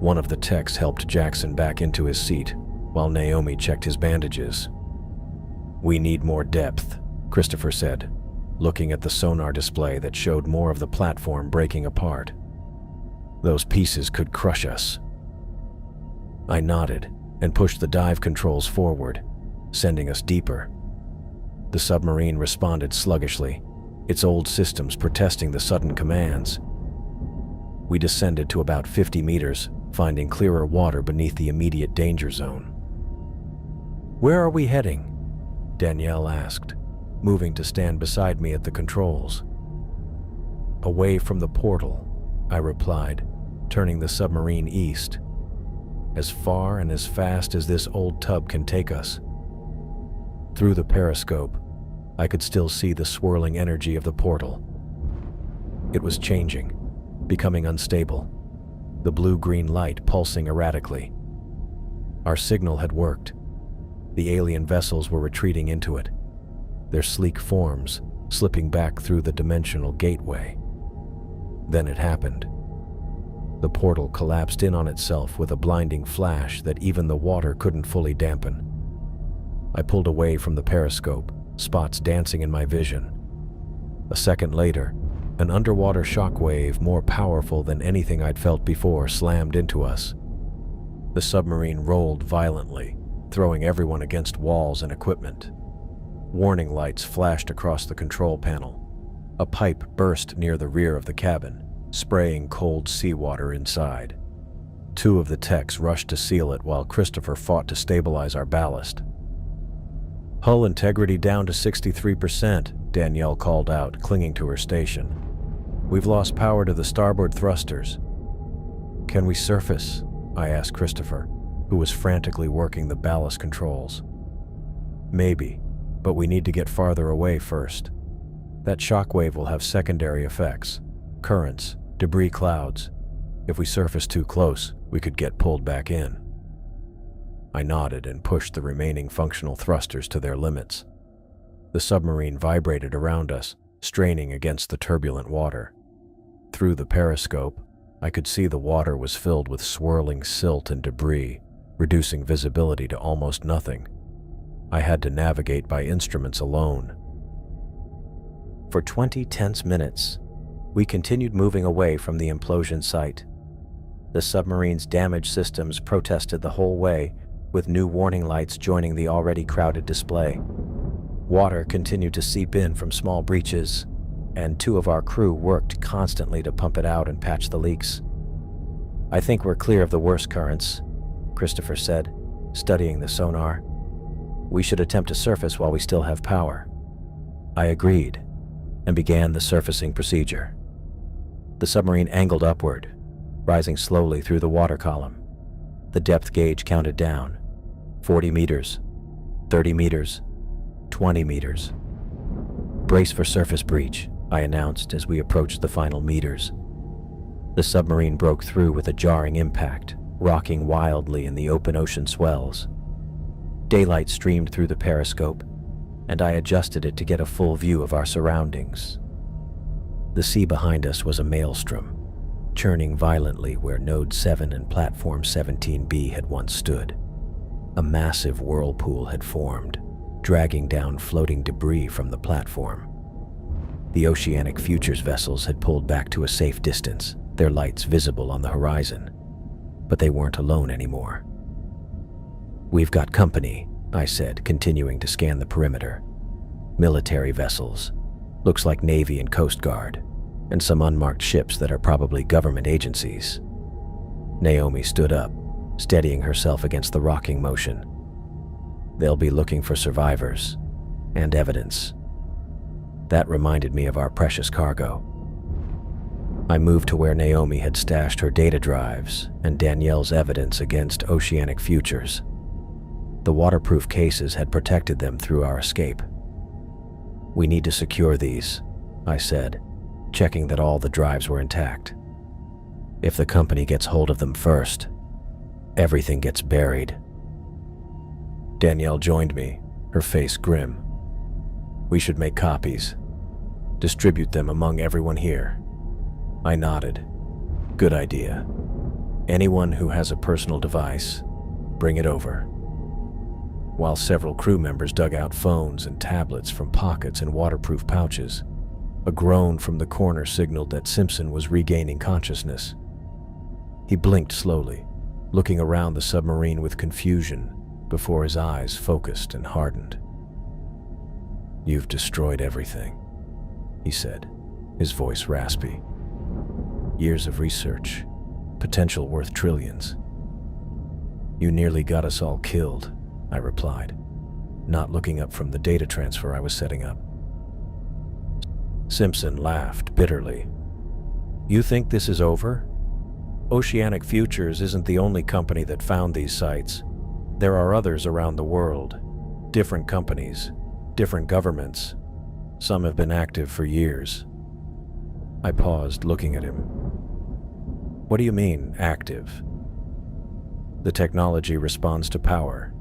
One of the techs helped Jackson back into his seat, while Naomi checked his bandages. "We need more depth," Christopher said, looking at the sonar display that showed more of the platform breaking apart. "Those pieces could crush us." I nodded and pushed the dive controls forward, sending us deeper. The submarine responded sluggishly, its old systems protesting the sudden commands. We descended to about 50 meters, finding clearer water beneath the immediate danger zone. "Where are we heading?" Danielle asked, moving to stand beside me at the controls. "Away from the portal," I replied, turning the submarine east. "As far and as fast as this old tub can take us." Through the periscope, I could still see the swirling energy of the portal. It was changing, becoming unstable, the blue-green light pulsing erratically. Our signal had worked. The alien vessels were retreating into it, their sleek forms slipping back through the dimensional gateway. Then it happened. The portal collapsed in on itself with a blinding flash that even the water couldn't fully dampen. I pulled away from the periscope, spots dancing in my vision. A second later, an underwater shockwave more powerful than anything I'd felt before slammed into us. The submarine rolled violently, throwing everyone against walls and equipment. Warning lights flashed across the control panel. A pipe burst near the rear of the cabin, spraying cold seawater inside. Two of the techs rushed to seal it while Christopher fought to stabilize our ballast. "Hull integrity down to 63%, Danielle called out, clinging to her station. "We've lost power to the starboard thrusters." "Can we surface?" I asked Christopher, who was frantically working the ballast controls. "Maybe, but we need to get farther away first. That shockwave will have secondary effects, currents, debris clouds. If we surface too close, we could get pulled back in." I nodded and pushed the remaining functional thrusters to their limits. The submarine vibrated around us, straining against the turbulent water. Through the periscope, I could see the water was filled with swirling silt and debris, reducing visibility to almost nothing. I had to navigate by instruments alone. For 20 tense minutes, we continued moving away from the implosion site. The submarine's damaged systems protested the whole way, with new warning lights joining the already crowded display. Water continued to seep in from small breaches, and 2 of our crew worked constantly to pump it out and patch the leaks. "I think we're clear of the worst currents," Christopher said, studying the sonar. "We should attempt to surface while we still have power." I agreed, and began the surfacing procedure. The submarine angled upward, rising slowly through the water column. The depth gauge counted down. 40 meters, 30 meters, 20 meters. "Brace for surface breach," I announced as we approached the final meters. The submarine broke through with a jarring impact, rocking wildly in the open ocean swells. Daylight streamed through the periscope, and I adjusted it to get a full view of our surroundings. The sea behind us was a maelstrom, churning violently where Node 7 and Platform 17B had once stood. A massive whirlpool had formed, dragging down floating debris from the platform. The Oceanic Futures vessels had pulled back to a safe distance, their lights visible on the horizon. But they weren't alone anymore. "We've got company," I said, continuing to scan the perimeter. "Military vessels. Looks like Navy and Coast Guard, and some unmarked ships that are probably government agencies." Naomi stood up, steadying herself against the rocking motion. "They'll be looking for survivors and evidence." That reminded me of our precious cargo. I moved to where Naomi had stashed her data drives and Danielle's evidence against Oceanic Futures. The waterproof cases had protected them through our escape. "We need to secure these," I said, checking that all the drives were intact. "If the company gets hold of them first, everything gets buried." Danielle joined me, her face grim. "We should make copies. Distribute them among everyone here." I nodded. "Good idea. Anyone who has a personal device, bring it over." While several crew members dug out phones and tablets from pockets and waterproof pouches, a groan from the corner signaled that Simpson was regaining consciousness. He blinked slowly, looking around the submarine with confusion before his eyes focused and hardened. "You've destroyed everything," he said, his voice raspy. "Years of research, potential worth trillions." "You nearly got us all killed," I replied, not looking up from the data transfer I was setting up. Simpson laughed bitterly. "You think this is over? Oceanic Futures isn't the only company that found these sites. There are others around the world. Different companies, different governments. Some have been active for years." I paused, looking at him. "What do you mean, active?" "The technology responds to power.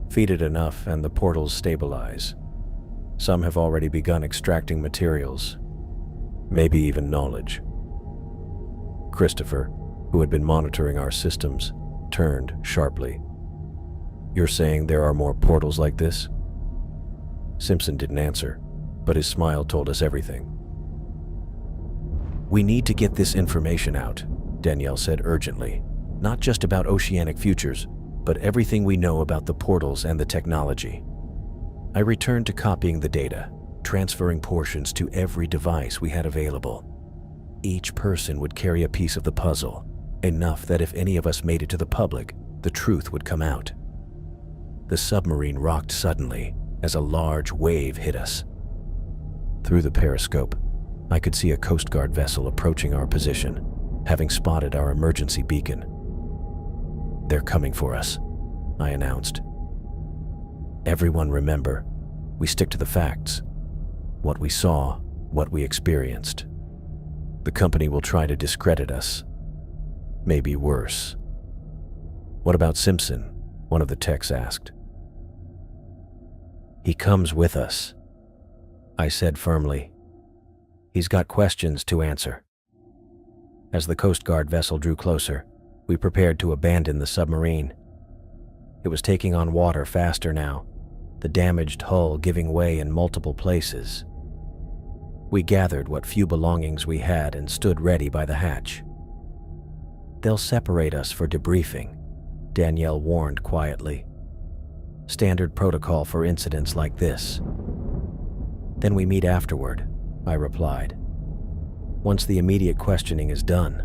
Feed it enough and the portals stabilize. Some have already begun extracting materials, maybe even knowledge." Christopher, who had been monitoring our systems, turned sharply. "You're saying there are more portals like this?" Simpson didn't answer, but his smile told us everything. "We need to get this information out," Danielle said urgently. "Not just about Oceanic Futures, but everything we know about the portals and the technology." I returned to copying the data, transferring portions to every device we had available. Each person would carry a piece of the puzzle, enough that if any of us made it to the public, the truth would come out. The submarine rocked suddenly as a large wave hit us. Through the periscope, I could see a Coast Guard vessel approaching our position, having spotted our emergency beacon. "They're coming for us," I announced. "Everyone remember, we stick to the facts. What we saw, what we experienced. The company will try to discredit us. Maybe worse." "What about Simpson?" one of the techs asked. "He comes with us," I said firmly. "He's got questions to answer." As the Coast Guard vessel drew closer, we prepared to abandon the submarine. It was taking on water faster now, the damaged hull giving way in multiple places. We gathered what few belongings we had and stood ready by the hatch. "They'll separate us for debriefing," Danielle warned quietly. "Standard protocol for incidents like this." "Then we meet afterward," I replied. "Once the immediate questioning is done.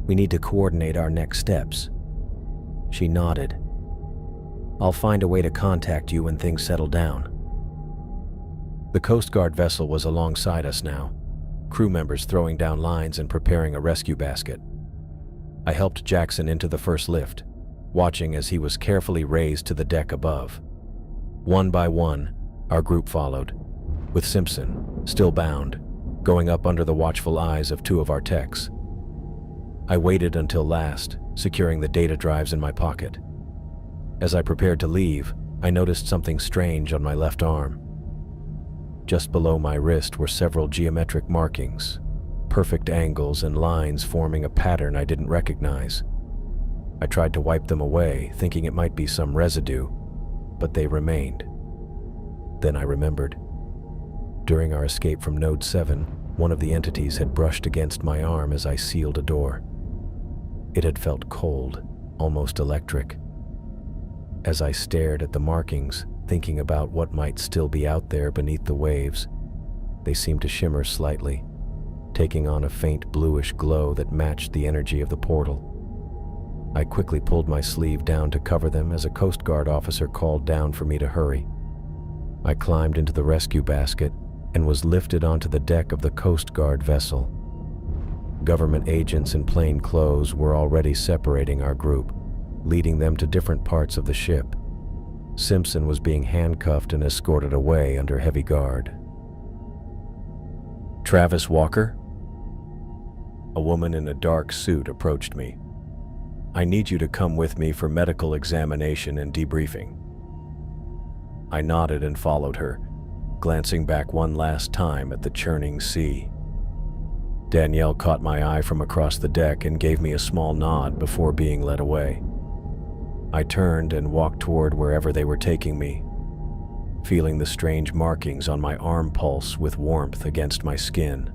We need to coordinate our next steps." She nodded. "I'll find a way to contact you when things settle down." The Coast Guard vessel was alongside us now, crew members throwing down lines and preparing a rescue basket. I helped Jackson into the first lift, watching as he was carefully raised to the deck above. One by one, our group followed, with Simpson, still bound, going up under the watchful eyes of two of our techs. I waited until last, securing the data drives in my pocket. As I prepared to leave, I noticed something strange on my left arm. Just below my wrist were several geometric markings, perfect angles and lines forming a pattern I didn't recognize. I tried to wipe them away, thinking it might be some residue, but they remained. Then I remembered. During our escape from Node 7, one of the entities had brushed against my arm as I sealed a door. It had felt cold, almost electric. As I stared at the markings, thinking about what might still be out there beneath the waves, they seemed to shimmer slightly, taking on a faint bluish glow that matched the energy of the portal. I quickly pulled my sleeve down to cover them as a Coast Guard officer called down for me to hurry. I climbed into the rescue basket and was lifted onto the deck of the Coast Guard vessel. Government agents in plain clothes were already separating our group, leading them to different parts of the ship. Simpson was being handcuffed and escorted away under heavy guard. "Travis Walker?" A woman in a dark suit approached me. "I need you to come with me for medical examination and debriefing." I nodded and followed her, glancing back one last time at the churning sea. Danielle caught my eye from across the deck and gave me a small nod before being led away. I turned and walked toward wherever they were taking me, feeling the strange markings on my arm pulse with warmth against my skin.